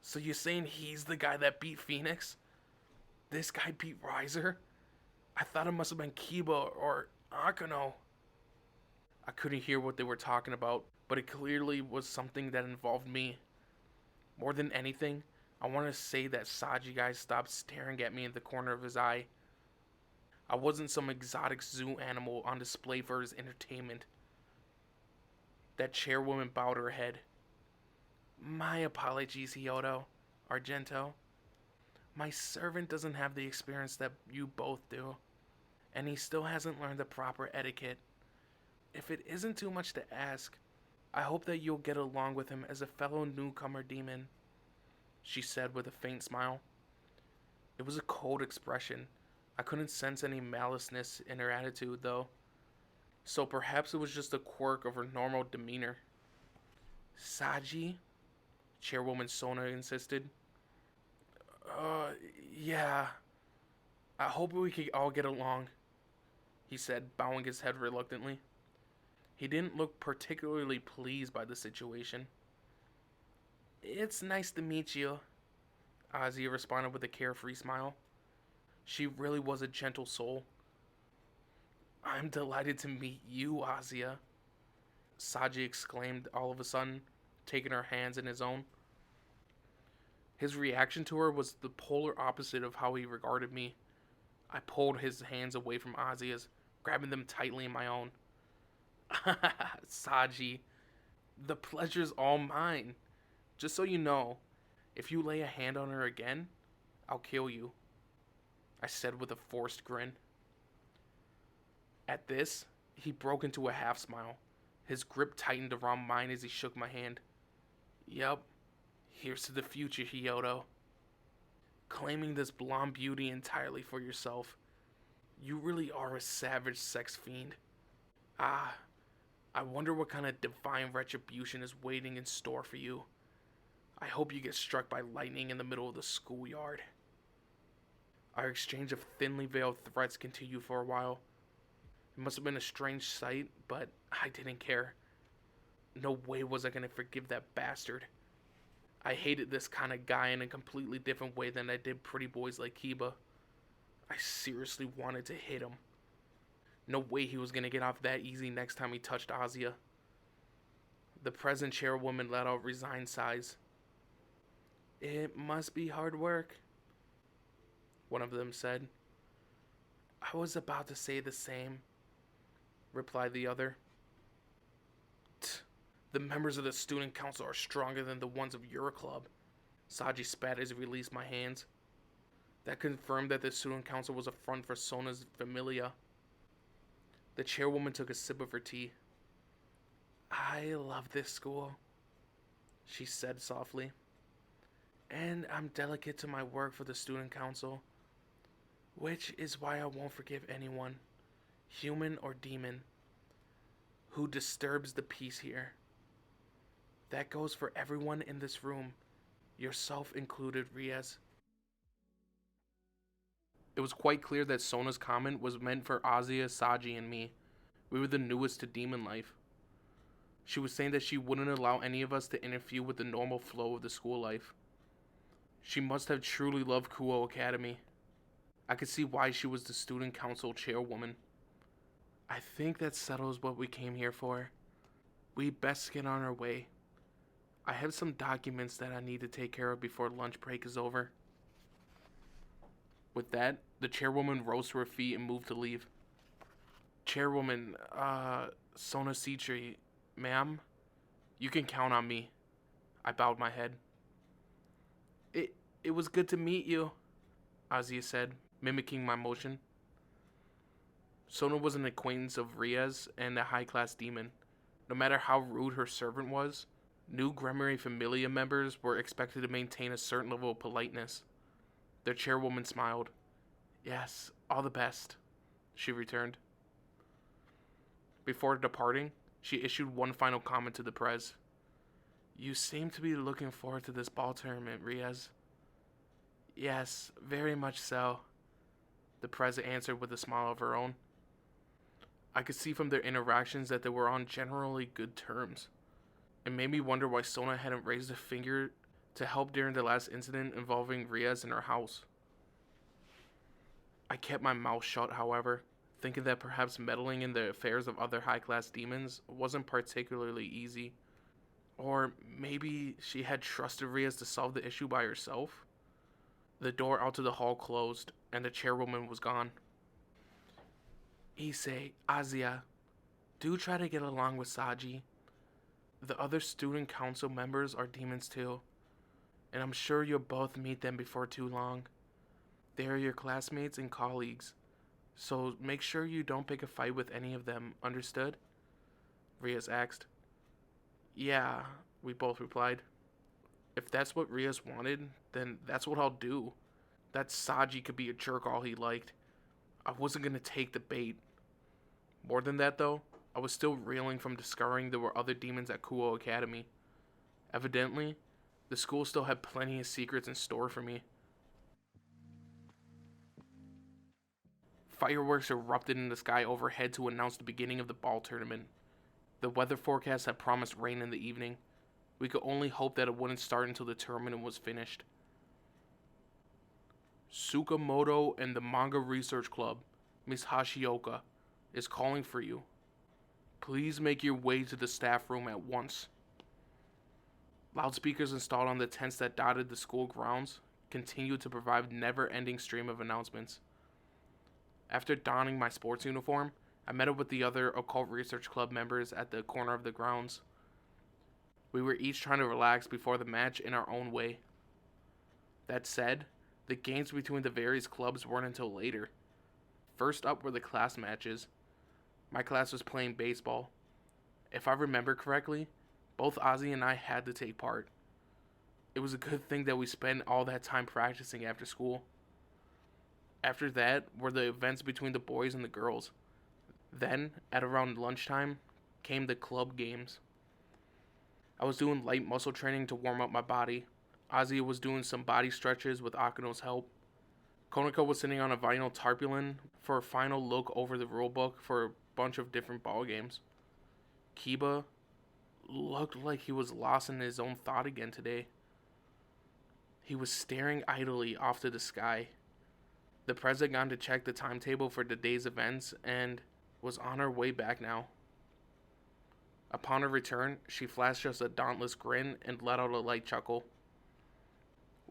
So you're saying he's the guy that beat Phoenix? This guy beat Riser? I thought it must have been Kiba or Akano. I couldn't hear what they were talking about, but it clearly was something that involved me. More than anything, I want to say that Saji guy stopped staring at me in the corner of his eye. I wasn't some exotic zoo animal on display for his entertainment. That chairwoman bowed her head. My apologies, Hyoto, Argento. My servant doesn't have the experience that you both do, and he still hasn't learned the proper etiquette. If it isn't too much to ask, I hope that you'll get along with him as a fellow newcomer demon, she said with a faint smile. It was a cold expression. I couldn't sense any maliceness in her attitude, though. So perhaps it was just a quirk of her normal demeanor. Saji? Chairwoman Sona insisted. Yeah. I hope we could all get along, he said, bowing his head reluctantly. He didn't look particularly pleased by the situation. It's nice to meet you, Azia responded with a carefree smile. She really was a gentle soul. I'm delighted to meet you, Azia, Saji exclaimed all of a sudden, taking her hands in his own. His reaction to her was the polar opposite of how he regarded me. I pulled his hands away from Azia's, grabbing them tightly in my own. Saji, the pleasure's all mine. Just so you know, if you lay a hand on her again, I'll kill you, I said with a forced grin. At this, he broke into a half smile. His grip tightened around mine as he shook my hand. Yup, here's to the future, Hyoto. Claiming this blonde beauty entirely for yourself. You really are a savage sex fiend. Ah, I wonder what kind of divine retribution is waiting in store for you. I hope you get struck by lightning in the middle of the schoolyard. Our exchange of thinly veiled threats continued for a while. It must have been a strange sight, but I didn't care. No way was I going to forgive that bastard. I hated this kind of guy in a completely different way than I did pretty boys like Kiba. I seriously wanted to hit him. No way he was going to get off that easy next time he touched Azia. The present chairwoman let out resigned sighs. It must be hard work, one of them said. I was about to say the same, replied the other. The members of the student council are stronger than the ones of your club, Saji spat as he released my hands. That confirmed that the student council was a front for Sona's familia. The chairwoman took a sip of her tea. I love this school, she said softly. And I'm delicate to my work for the student council, which is why I won't forgive anyone, human or demon, who disturbs the peace here. That goes for everyone in this room, yourself included, Riaz. It was quite clear that Sona's comment was meant for Azia, Saji, and me. We were the newest to demon life. She was saying that she wouldn't allow any of us to interfere with the normal flow of the school life. She must have truly loved Kuo Academy. I could see why she was the student council chairwoman. I think that settles what we came here for. We best get on our way. I have some documents that I need to take care of before lunch break is over. With that, the chairwoman rose to her feet and moved to leave. Chairwoman, Sona Citri, ma'am, you can count on me. I bowed my head. It was good to meet you, Azia said, mimicking my motion. Sona was an acquaintance of Riaz and a high-class demon. No matter how rude her servant was, new Gremmery Familia members were expected to maintain a certain level of politeness. Their chairwoman smiled. Yes, all the best, she returned. Before departing, she issued one final comment to the Prez. You seem to be looking forward to this ball tournament, Riaz. Yes, very much so, the Prez answered with a smile of her own. I could see from their interactions that they were on generally good terms. It made me wonder why Sona hadn't raised a finger to help during the last incident involving Riaz and her house. I kept my mouth shut, however, thinking that perhaps meddling in the affairs of other high-class demons wasn't particularly easy. Or maybe she had trusted Riaz to solve the issue by herself? The door out to the hall closed, and the chairwoman was gone. Issei, Azia, do try to get along with Saji. The other student council members are demons too, and I'm sure you'll both meet them before too long. They are your classmates and colleagues, so make sure you don't pick a fight with any of them, understood? Riaz asked. Yeah, we both replied. If that's what Riaz wanted, then that's what I'll do. That Saji could be a jerk all he liked. I wasn't going to take the bait. More than that, though, I was still reeling from discovering there were other demons at Kuo Academy. Evidently, the school still had plenty of secrets in store for me. Fireworks erupted in the sky overhead to announce the beginning of the ball tournament. The weather forecast had promised rain in the evening. We could only hope that it wouldn't start until the tournament was finished. Tsukamoto and the Manga Research Club, Miss Hashioka, is calling for you. Please make your way to the staff room at once. Loudspeakers installed on the tents that dotted the school grounds continued to provide a never-ending stream of announcements. After donning my sports uniform, I met up with the other Occult Research Club members at the corner of the grounds. We were each trying to relax before the match in our own way. That said, the games between the various clubs weren't until later. First up were the class matches. My class was playing baseball. If I remember correctly, both Ozzy and I had to take part. It was a good thing that we spent all that time practicing after school. After that were the events between the boys and the girls. Then, at around lunchtime, came the club games. I was doing light muscle training to warm up my body. Ozzy was doing some body stretches with Akano's help. Konako was sitting on a vinyl tarpaulin for a final look over the rulebook for a bunch of different ball games. Kiba looked like he was lost in his own thought again today. He was staring idly off to the sky. The Prez had gone to check the timetable for the day's events and was on her way back now. Upon her return, she flashed us a dauntless grin and let out a light chuckle.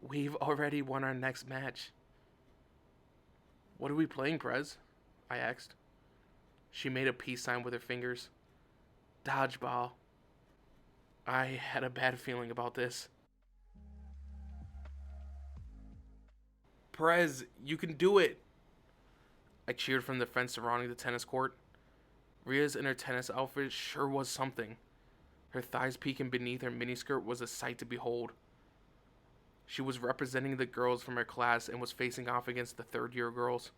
We've already won our next match. What are we playing, Prez? I asked. She made a peace sign with her fingers. Dodgeball. I had a bad feeling about this. Prez, you can do it! I cheered from the fence surrounding the tennis court. Riaz in her tennis outfit sure was something. Her thighs peeking beneath her miniskirt was a sight to behold. She was representing the girls from her class and was facing off against the third-year girls.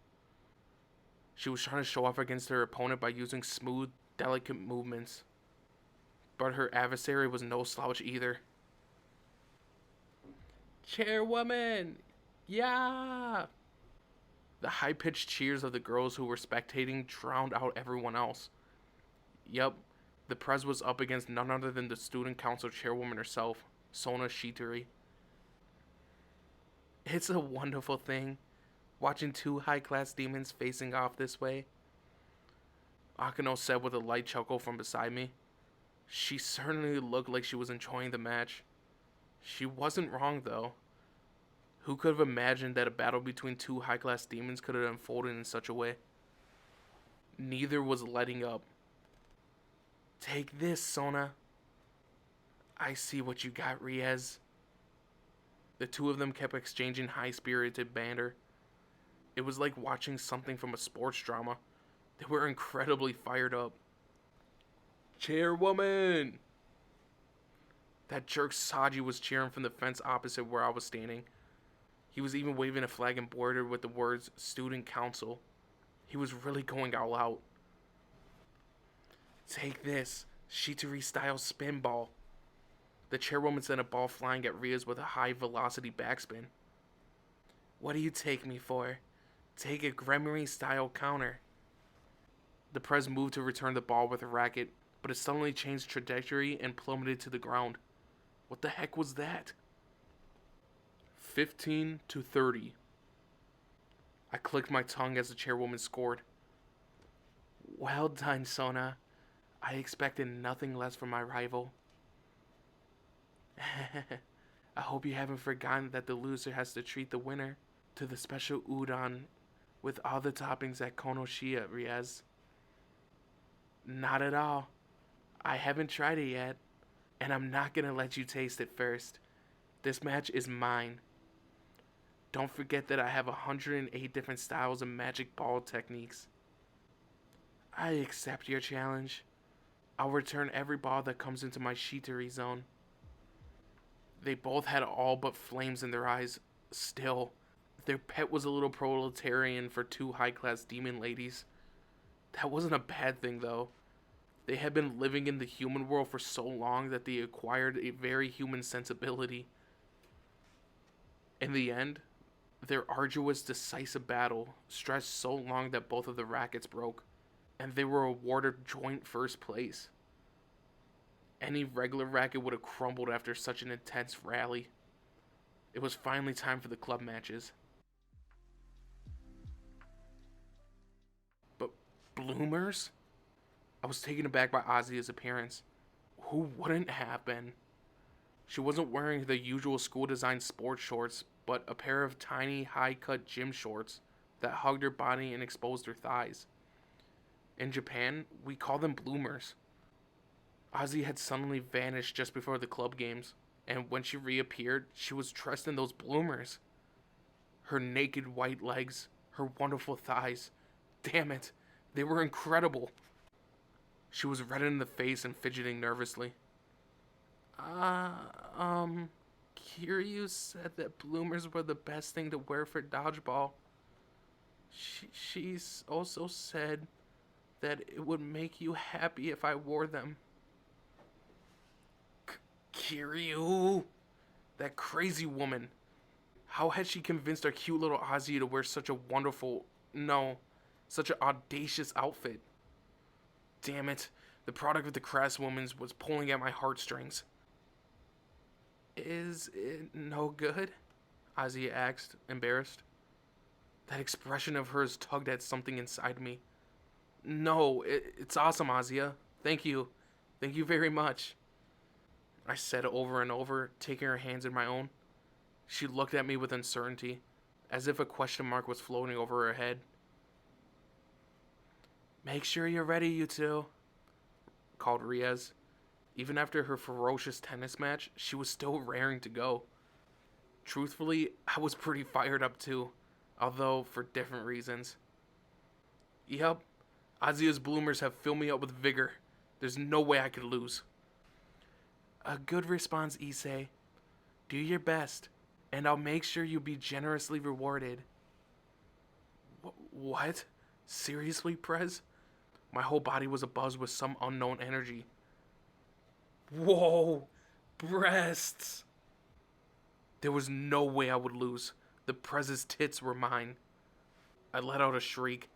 She was trying to show off against her opponent by using smooth, delicate movements. But her adversary was no slouch either. Chairwoman! Yeah! The high-pitched cheers of the girls who were spectating drowned out everyone else. Yup, the prez was up against none other than the student council chairwoman herself, Sona Shitari. It's a wonderful thing, watching two high-class demons facing off this way, Akano said with a light chuckle from beside me. She certainly looked like she was enjoying the match. She wasn't wrong, though. Who could have imagined that a battle between two high-class demons could have unfolded in such a way? Neither was letting up. Take this, Sona. I see what you got, Riez. The two of them kept exchanging high-spirited banter. It was like watching something from a sports drama. They were incredibly fired up. Chairwoman! That jerk Saji was cheering from the fence opposite where I was standing. He was even waving a flag embroidered with the words Student Council. He was really going all out. Take this, Shitari-style spin ball. The chairwoman sent a ball flying at Riaz with a high-velocity backspin. What do you take me for? Take a Gremory-style counter. The prez moved to return the ball with a racket, but it suddenly changed trajectory and plummeted to the ground. What the heck was that? 15-30. I clicked my tongue as the chairwoman scored. Well done, Sona. I expected nothing less from my rival. I hope you haven't forgotten that the loser has to treat the winner to the special udon with all the toppings at Konoshiya, Riaz. Not at all. I haven't tried it yet, and I'm not gonna let you taste it first. This match is mine. Don't forget that I have 108 different styles of magic ball techniques. I accept your challenge. I'll return every ball that comes into my Shitari zone. They both had all but flames in their eyes. Still, their pet was a little proletarian for two high-class demon ladies. That wasn't a bad thing, though. They had been living in the human world for so long that they acquired a very human sensibility. In the end, their arduous, decisive battle stretched so long that both of the rackets broke, and they were awarded joint first place. Any regular racket would have crumbled after such an intense rally. It was finally time for the club matches. But bloomers? I was taken aback by Azia's appearance. Who wouldn't have been? She wasn't wearing the usual school-designed sports shorts, but a pair of tiny, high-cut gym shorts that hugged her body and exposed her thighs. In Japan, we call them bloomers. Ozzy had suddenly vanished just before the club games, and when she reappeared, she was dressed in those bloomers. Her naked white legs, her wonderful thighs. Damn it, they were incredible. She was red in the face and fidgeting nervously. Kiryu said that bloomers were the best thing to wear for dodgeball. She's also said that it would make you happy if I wore them. Kiryu! That crazy woman. How had she convinced our cute little Ozzy to wear such a wonderful, such an audacious outfit? Damn it, the product of the crass woman's was pulling at my heartstrings. Is it no good? Ozzy asked, embarrassed. That expression of hers tugged at something inside me. No, it's awesome, Azia. Thank you. Thank you very much. I said over and over, taking her hands in my own. She looked at me with uncertainty, as if a question mark was floating over her head. Make sure you're ready, you two, called Riaz. Even after her ferocious tennis match, she was still raring to go. Truthfully, I was pretty fired up too, although for different reasons. Yup, Azia's bloomers have filled me up with vigor. There's no way I could lose. A good response, Issei. Do your best, and I'll make sure you be generously rewarded. What? Seriously, Prez? My whole body was abuzz with some unknown energy. Whoa! Breasts! There was no way I would lose. The Prez's tits were mine. I let out a shriek.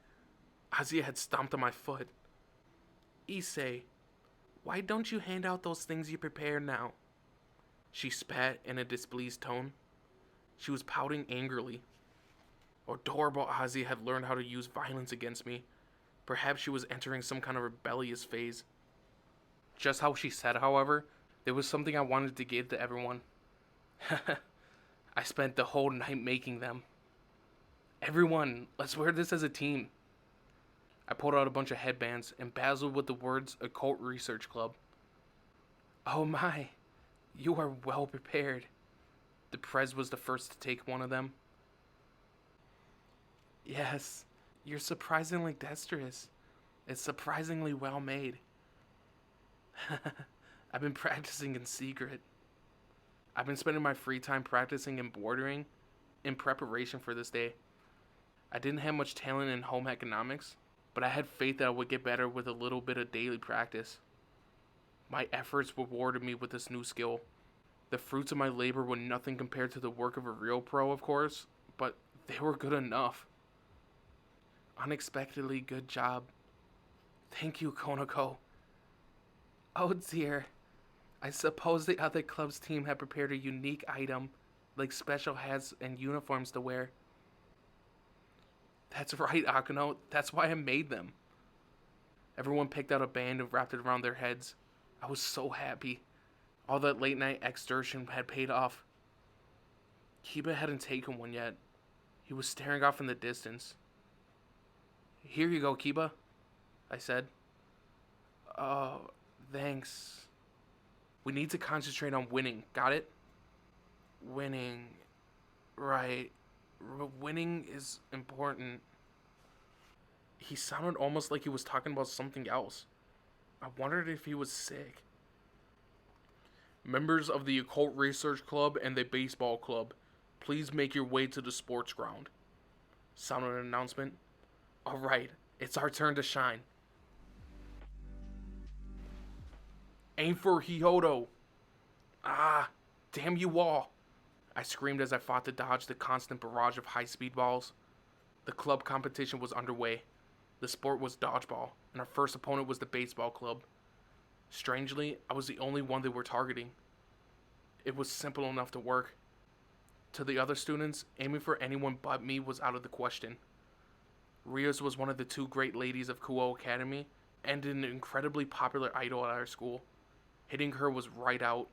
Azia had stomped on my foot. Issei, why don't you hand out those things you prepared now? She spat in a displeased tone. She was pouting angrily. Adorable Azia had learned how to use violence against me. Perhaps she was entering some kind of rebellious phase. Just how she said, however, there was something I wanted to give to everyone. I spent the whole night making them. Everyone, let's wear this as a team. I pulled out a bunch of headbands and bezeled with the words Occult Research Club. Oh my, you are well prepared. The Prez was the first to take one of them. Yes, you're surprisingly dexterous. It's surprisingly well made. I've been practicing in secret. I've been spending my free time practicing embroidering in preparation for this day. I didn't have much talent in home economics, but I had faith that I would get better with a little bit of daily practice. My efforts rewarded me with this new skill. The fruits of my labor were nothing compared to the work of a real pro, of course, but they were good enough. Unexpectedly good job. Thank you, Konako. Oh dear. I suppose the other club's team had prepared a unique item, like special hats and uniforms to wear. That's right, Akuno. That's why I made them. Everyone picked out a band and wrapped it around their heads. I was so happy. All that late night exertion had paid off. Kiba hadn't taken one yet. He was staring off in the distance. Here you go, Kiba, I said. Oh, thanks. We need to concentrate on winning, got it? Winning. Right. Winning is important. He sounded almost like he was talking about something else. I wondered if he was sick. Members of the Occult Research Club and the Baseball Club, please make your way to the sports ground. Sounded an announcement. Alright, it's our turn to shine. Aim for Hiyoto. Ah, damn you all. I screamed as I fought to dodge the constant barrage of high-speed balls. The club competition was underway. The sport was dodgeball, and our first opponent was the baseball club. Strangely, I was the only one they were targeting. It was simple enough to work. To the other students, aiming for anyone but me was out of the question. Rios was one of the two great ladies of Kuo Academy, and an incredibly popular idol at our school. Hitting her was right out.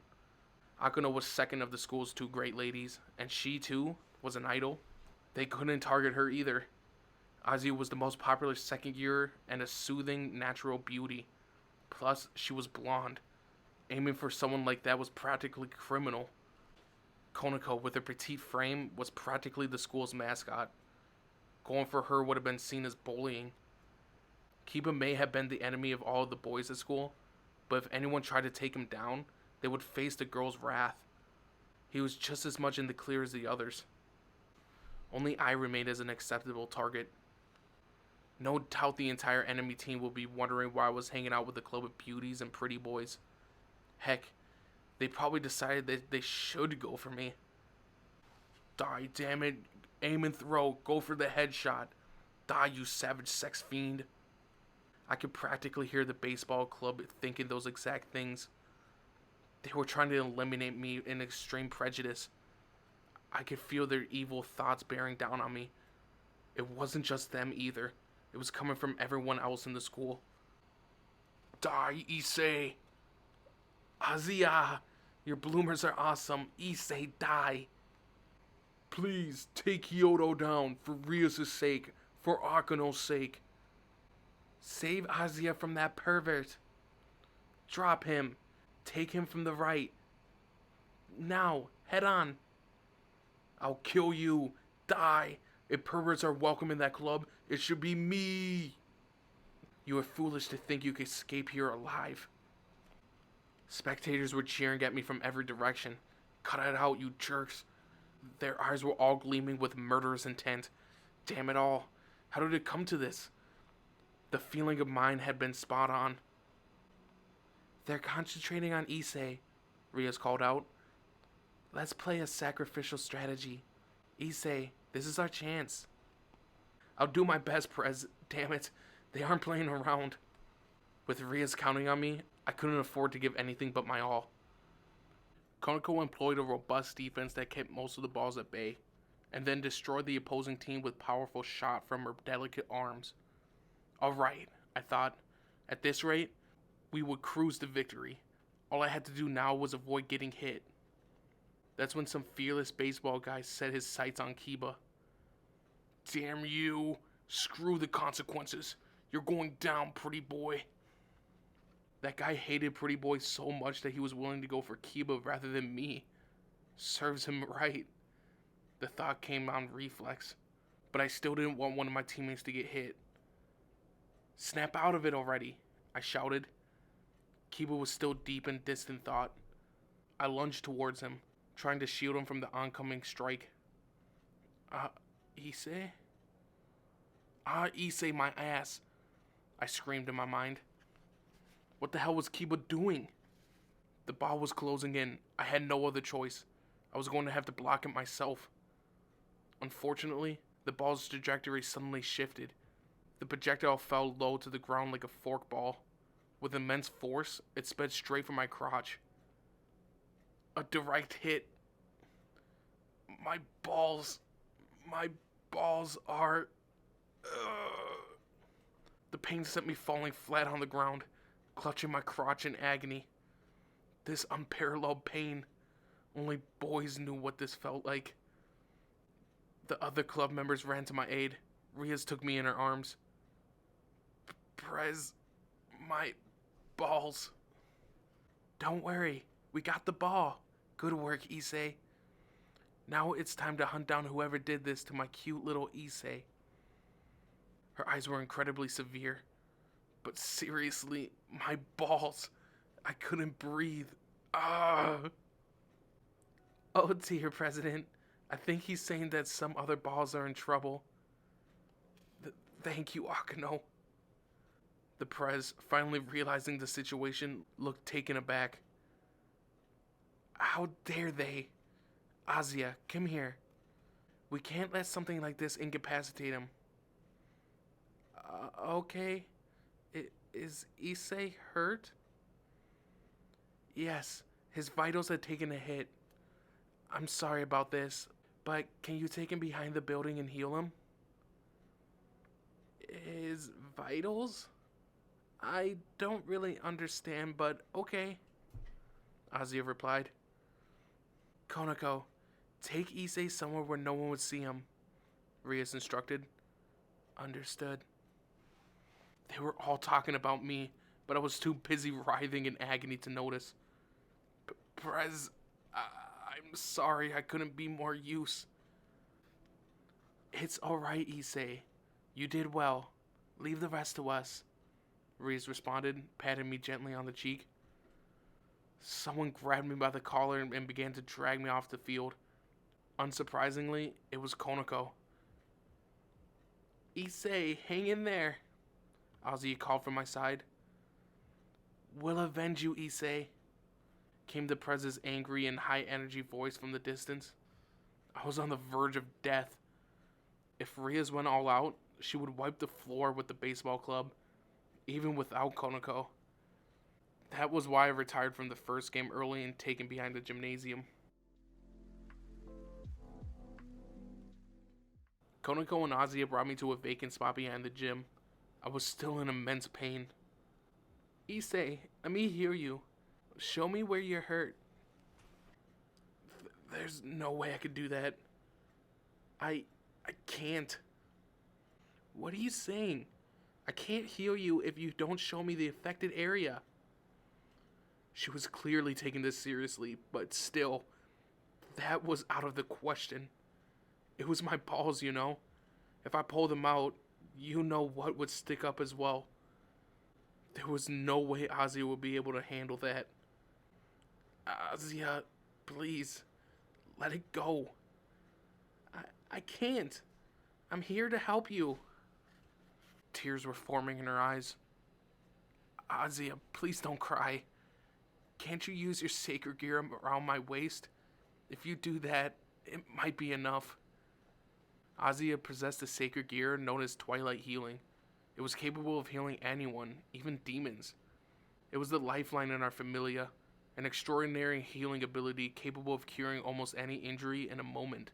Akuno was second of the school's two great ladies, and she, too, was an idol. They couldn't target her either. Azia was the most popular second year and a soothing, natural beauty. Plus, she was blonde. Aiming for someone like that was practically criminal. Konako, with her petite frame, was practically the school's mascot. Going for her would have been seen as bullying. Kiba may have been the enemy of all of the boys at school, but if anyone tried to take him down, they would face the girl's wrath. He was just as much in the clear as the others. Only I remained as an acceptable target. No doubt the entire enemy team will be wondering why I was hanging out with a club of beauties and pretty boys. Heck, they probably decided that they should go for me. Die, damn it. Aim and throw. Go for the headshot. Die, you savage sex fiend. I could practically hear the baseball club thinking those exact things. They were trying to eliminate me in extreme prejudice. I could feel their evil thoughts bearing down on me. It wasn't just them either. It was coming from everyone else in the school. Die, Issei. Azia, your bloomers are awesome. Issei, die. Please, take Kyoto down, for Rios' sake, for Akuno's sake. Save Azia from that pervert. Drop him. Take him from the right. Now, head on. I'll kill you. Die. If perverts are welcome in that club, it should be me. You are foolish to think you could escape here alive. Spectators were cheering at me from every direction. Cut it out, you jerks. Their eyes were all gleaming with murderous intent. Damn it all. How did it come to this? The feeling of mine had been spot on. They're concentrating on Issei, Rias called out. Let's play a sacrificial strategy. Issei, this is our chance. I'll do my best, Prez. Damn it, they aren't playing around. With Rias counting on me, I couldn't afford to give anything but my all. Konako employed a robust defense that kept most of the balls at bay, and then destroyed the opposing team with powerful shot from her delicate arms. Alright, I thought. At this rate, we would cruise to victory. All I had to do now was avoid getting hit. That's when some fearless baseball guy set his sights on Kiba. Damn you! Screw the consequences. You're going down, pretty boy. That guy hated Pretty Boy so much that he was willing to go for Kiba rather than me. Serves him right. The thought came on reflex, but I still didn't want one of my teammates to get hit. Snap out of it already, I shouted. Kiba was still deep in distant thought. I lunged towards him, trying to shield him from the oncoming strike. Issei? Issei, my ass, I screamed in my mind. What the hell was Kiba doing? The ball was closing in. I had no other choice. I was going to have to block it myself. Unfortunately, the ball's trajectory suddenly shifted. The projectile fell low to the ground like a fork ball. With immense force, it sped straight for my crotch. A direct hit. My balls are... The pain sent me falling flat on the ground, clutching my crotch in agony. This unparalleled pain. Only boys knew what this felt like. The other club members ran to my aid. Rias took me in her arms. Prez, my balls. Don't worry, we got the ball. Good work, Issei. Now it's time to hunt down whoever did this to my cute little Issei. Her eyes were incredibly severe. But seriously, my balls. I couldn't breathe. Oh dear, President. I think he's saying that some other balls are in trouble. Thank you, Akano. The Prez, finally realizing the situation, looked taken aback. How dare they? Azia, come here. We can't let something like this incapacitate him. Okay. Is Issei hurt? Yes, his vitals had taken a hit. I'm sorry about this, but can you take him behind the building and heal him? His vitals? I don't really understand, but okay, Azia replied. Konako, take Issei somewhere where no one would see him, Rias instructed. Understood. They were all talking about me, but I was too busy writhing in agony to notice. Prez, I'm sorry I couldn't be more use. It's alright, Issei. You did well. Leave the rest to us, Rias responded, patting me gently on the cheek. Someone grabbed me by the collar and began to drag me off the field. Unsurprisingly, it was Konako. Issei, hang in there, Ozzy called from my side. We'll avenge you, Issei, came the Prez's angry and high-energy voice from the distance. I was on the verge of death. If Rias went all out, she would wipe the floor with the baseball club, even without Konako. That was why I retired from the first game early and taken behind the gymnasium. Konako and Azia brought me to a vacant spot behind the gym. I was still in immense pain. Issei, let me heal you. Show me where you're hurt. There's no way I could do that. I can't. What are you saying? I can't heal you if you don't show me the affected area. She was clearly taking this seriously, but still, that was out of the question. It was my balls, you know. If I pulled them out, you know what would stick up as well. There was no way Azia would be able to handle that. Azia, please, let it go. I can't. I'm here to help you. Tears were forming in her eyes. Azia, please don't cry. can't you use your sacred gear around my waist? If you do that, it might be enough. Azia possessed a sacred gear known as Twilight Healing. It was capable of healing anyone, even demons. It was the lifeline in our familia, an extraordinary healing ability capable of curing almost any injury in a moment.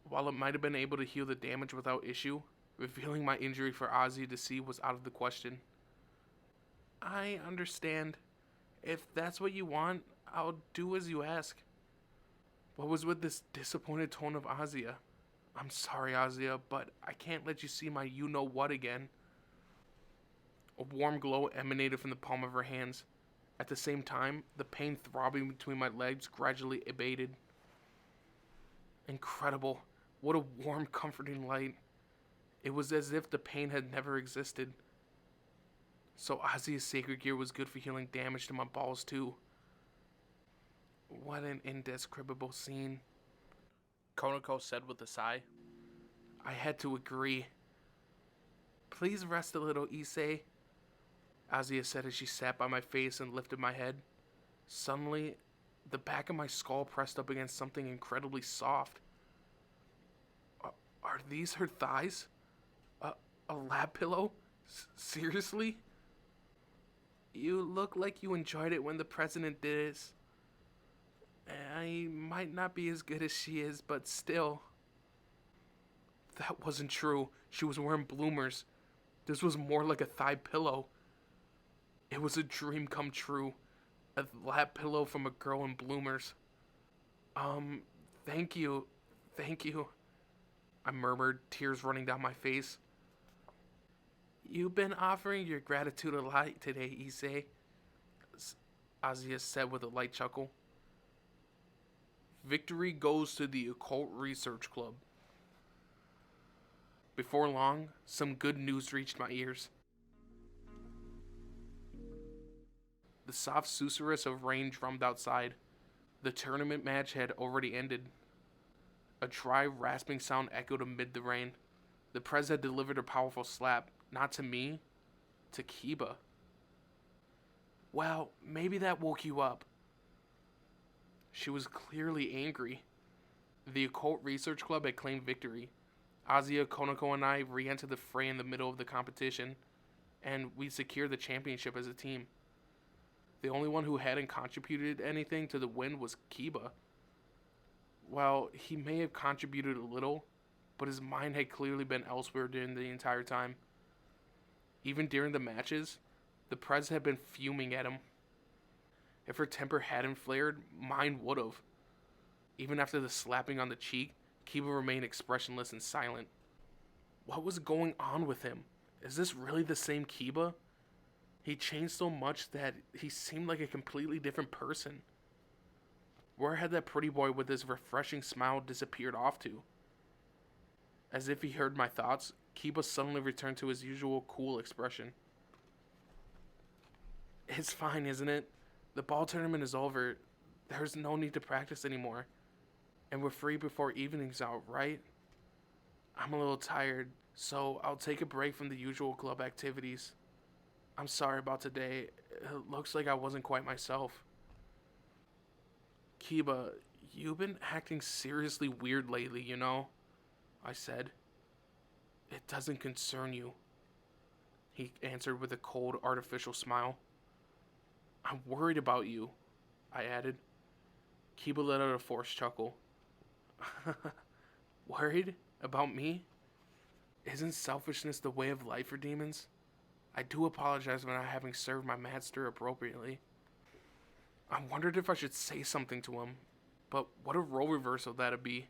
While it might have been able to heal the damage without issue, revealing my injury for Azia to see was out of the question. I understand. If that's what you want, I'll do as you ask. What was with this disappointed tone of Azia? I'm sorry, Azia, but I can't let you see my you-know-what again. A warm glow emanated from the palm of her hands. At the same time, the pain throbbing between my legs gradually abated. Incredible. What a warm, comforting light. It was as if the pain had never existed. So Azia's sacred gear was good for healing damage to my balls too. What an indescribable scene, Konako said with a sigh. I had to agree. Please rest a little, Issei, Azia said as she sat by my face and lifted my head. Suddenly, the back of my skull pressed up against something incredibly soft. Are these her thighs? A lap pillow? Seriously? You look like you enjoyed it when the president did it. I might not be as good as she is, but still. That wasn't true. She was wearing bloomers. This was more like a thigh pillow. It was a dream come true. A lap pillow from a girl in bloomers. Thank you. Thank you. I murmured, tears running down my face. You've been offering your gratitude a lot today, Issei, Azia said with a light chuckle. Victory goes to the Occult Research Club. Before long, some good news reached my ears. The soft susurrus of rain drummed outside. The tournament match had already ended. A dry, rasping sound echoed amid the rain. The Prez had delivered a powerful slap, not to me, to Kiba. Well, maybe that woke you up. She was clearly angry. The Occult Research Club had claimed victory. Azia, Konako, and I re-entered the fray in the middle of the competition, and we secured the championship as a team. The only one who hadn't contributed anything to the win was Kiba. Well, he may have contributed a little, but his mind had clearly been elsewhere during the entire time. Even during the matches, the Prez had been fuming at him. If her temper hadn't flared, mine would've. Even after the slapping on the cheek, Kiba remained expressionless and silent. What was going on with him? Is this really the same Kiba? He changed so much that he seemed like a completely different person. Where had that pretty boy with his refreshing smile disappeared off to? As if he heard my thoughts, Kiba suddenly returned to his usual cool expression. It's fine, isn't it? The ball tournament is over. There's no need to practice anymore. And we're free before evening's out, right? I'm a little tired, so I'll take a break from the usual club activities. I'm sorry about today. It looks like I wasn't quite myself. Kiba, you've been acting seriously weird lately, you know? I said. It doesn't concern you, he answered with a cold, artificial smile. I'm worried about you, I added. Kiba let out a forced chuckle. Worried? About me? Isn't selfishness the way of life for demons? I do apologize for not having served my master appropriately. I wondered if I should say something to him, but what a role reversal that'd be.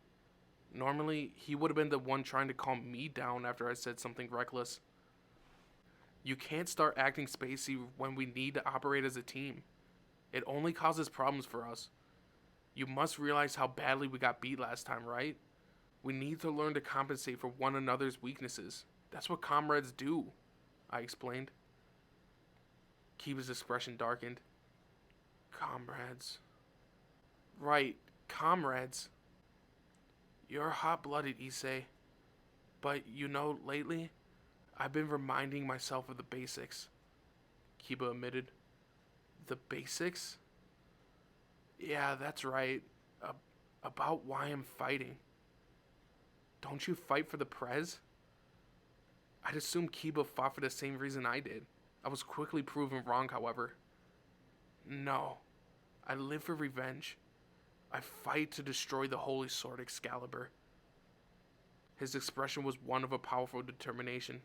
Normally, he would have been the one trying to calm me down after I said something reckless. You can't start acting spacey when we need to operate as a team. It only causes problems for us. You must realize how badly we got beat last time, right? We need to learn to compensate for one another's weaknesses. That's what comrades do, I explained. Kiba's expression darkened. Comrades. Right, comrades. You're hot-blooded, Issei. But, you know, lately, I've been reminding myself of the basics, Kiba admitted. The basics? Yeah, that's right. Uh, about why I'm fighting. Don't you fight for the Prez? I'd assume Kiba fought for the same reason I did. I was quickly proven wrong, however. No, I live for revenge. I fight to destroy the Holy Sword Excalibur. His expression was one of a powerful determination.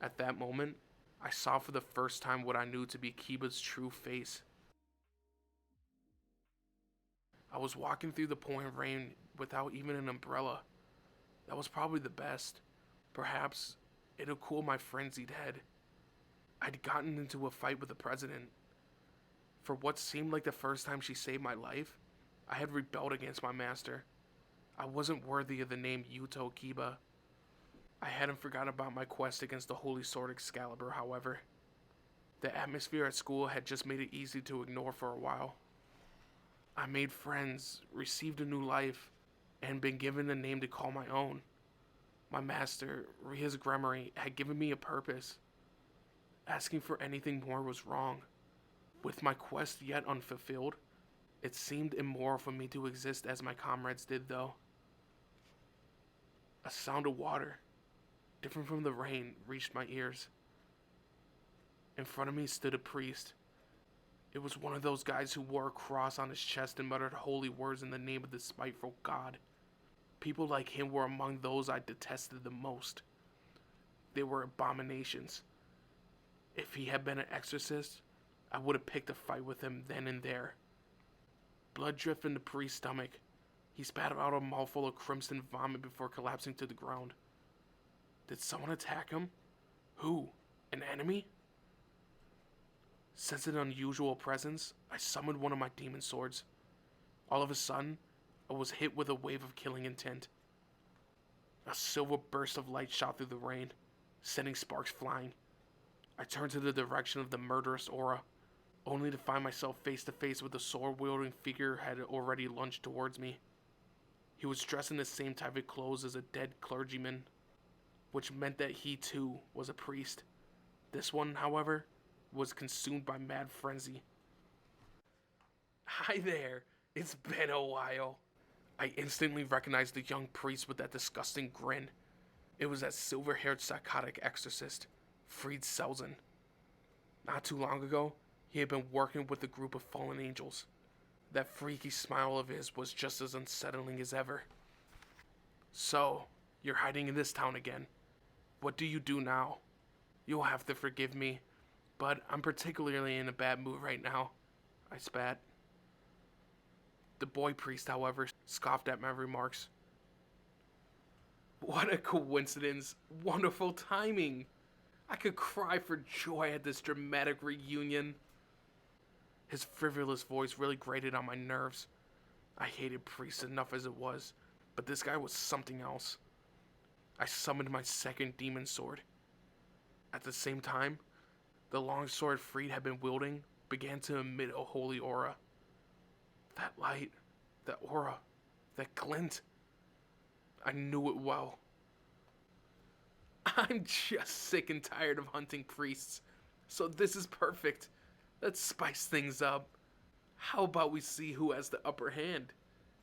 At that moment, I saw for the first time what I knew to be Kiba's true face. I was walking through the pouring rain without even an umbrella. That was probably the best. Perhaps it'll cool my frenzied head. I'd gotten into a fight with the president. For what seemed like the first time she saved my life, I had rebelled against my master. I wasn't worthy of the name Yuto Kiba. I hadn't forgotten about my quest against the Holy Sword Excalibur, however. The atmosphere at school had just made it easy to ignore for a while. I made friends, received a new life, and been given a name to call my own. My master, Ria's Gremory, had given me a purpose. Asking for anything more was wrong. With my quest yet unfulfilled, it seemed immoral for me to exist as my comrades did, though. A sound of water, different from the rain, reached my ears. In front of me stood a priest. It was one of those guys who wore a cross on his chest and muttered holy words in the name of the spiteful god. People like him were among those I detested the most. They were abominations. If he had been an exorcist, I would have picked a fight with him then and there. Blood dripped from the priest's stomach. He spat out a mouthful of crimson vomit before collapsing to the ground. Did someone attack him? Who? An enemy? Sensing an unusual presence, I summoned one of my demon swords. All of a sudden, I was hit with a wave of killing intent. A silver burst of light shot through the rain, sending sparks flying. I turned to the direction of the murderous aura, only to find myself face to face with the sword-wielding figure had already lunged towards me. He was dressed in the same type of clothes as a dead clergyman, which meant that he too was a priest. This one, however, was consumed by mad frenzy. Hi there, it's been a while. I instantly recognized the young priest with that disgusting grin. It was that silver-haired psychotic exorcist, Fried Selzen. Not too long ago, he had been working with a group of fallen angels. That freaky smile of his was just as unsettling as ever. So, you're hiding in this town again. What do you do now? You'll have to forgive me, but I'm particularly in a bad mood right now, I spat. The boy priest, however, scoffed at my remarks. What a coincidence. Wonderful timing. I could cry for joy at this dramatic reunion. His frivolous voice really grated on my nerves. I hated priests enough as it was, but this guy was something else. I summoned my second demon sword. At the same time, the long sword Fried had been wielding began to emit a holy aura. That light, that aura, that glint. I knew it well. I'm just sick and tired of hunting priests, so this is perfect. Let's spice things up. How about we see who has the upper hand?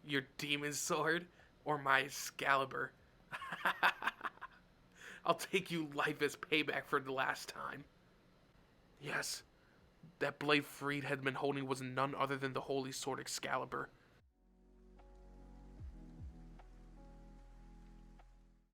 Your demon sword or my Excalibur? I'll take you life as payback for the last time. Yes, that blade Fried had been holding was none other than the Holy Sword Excalibur.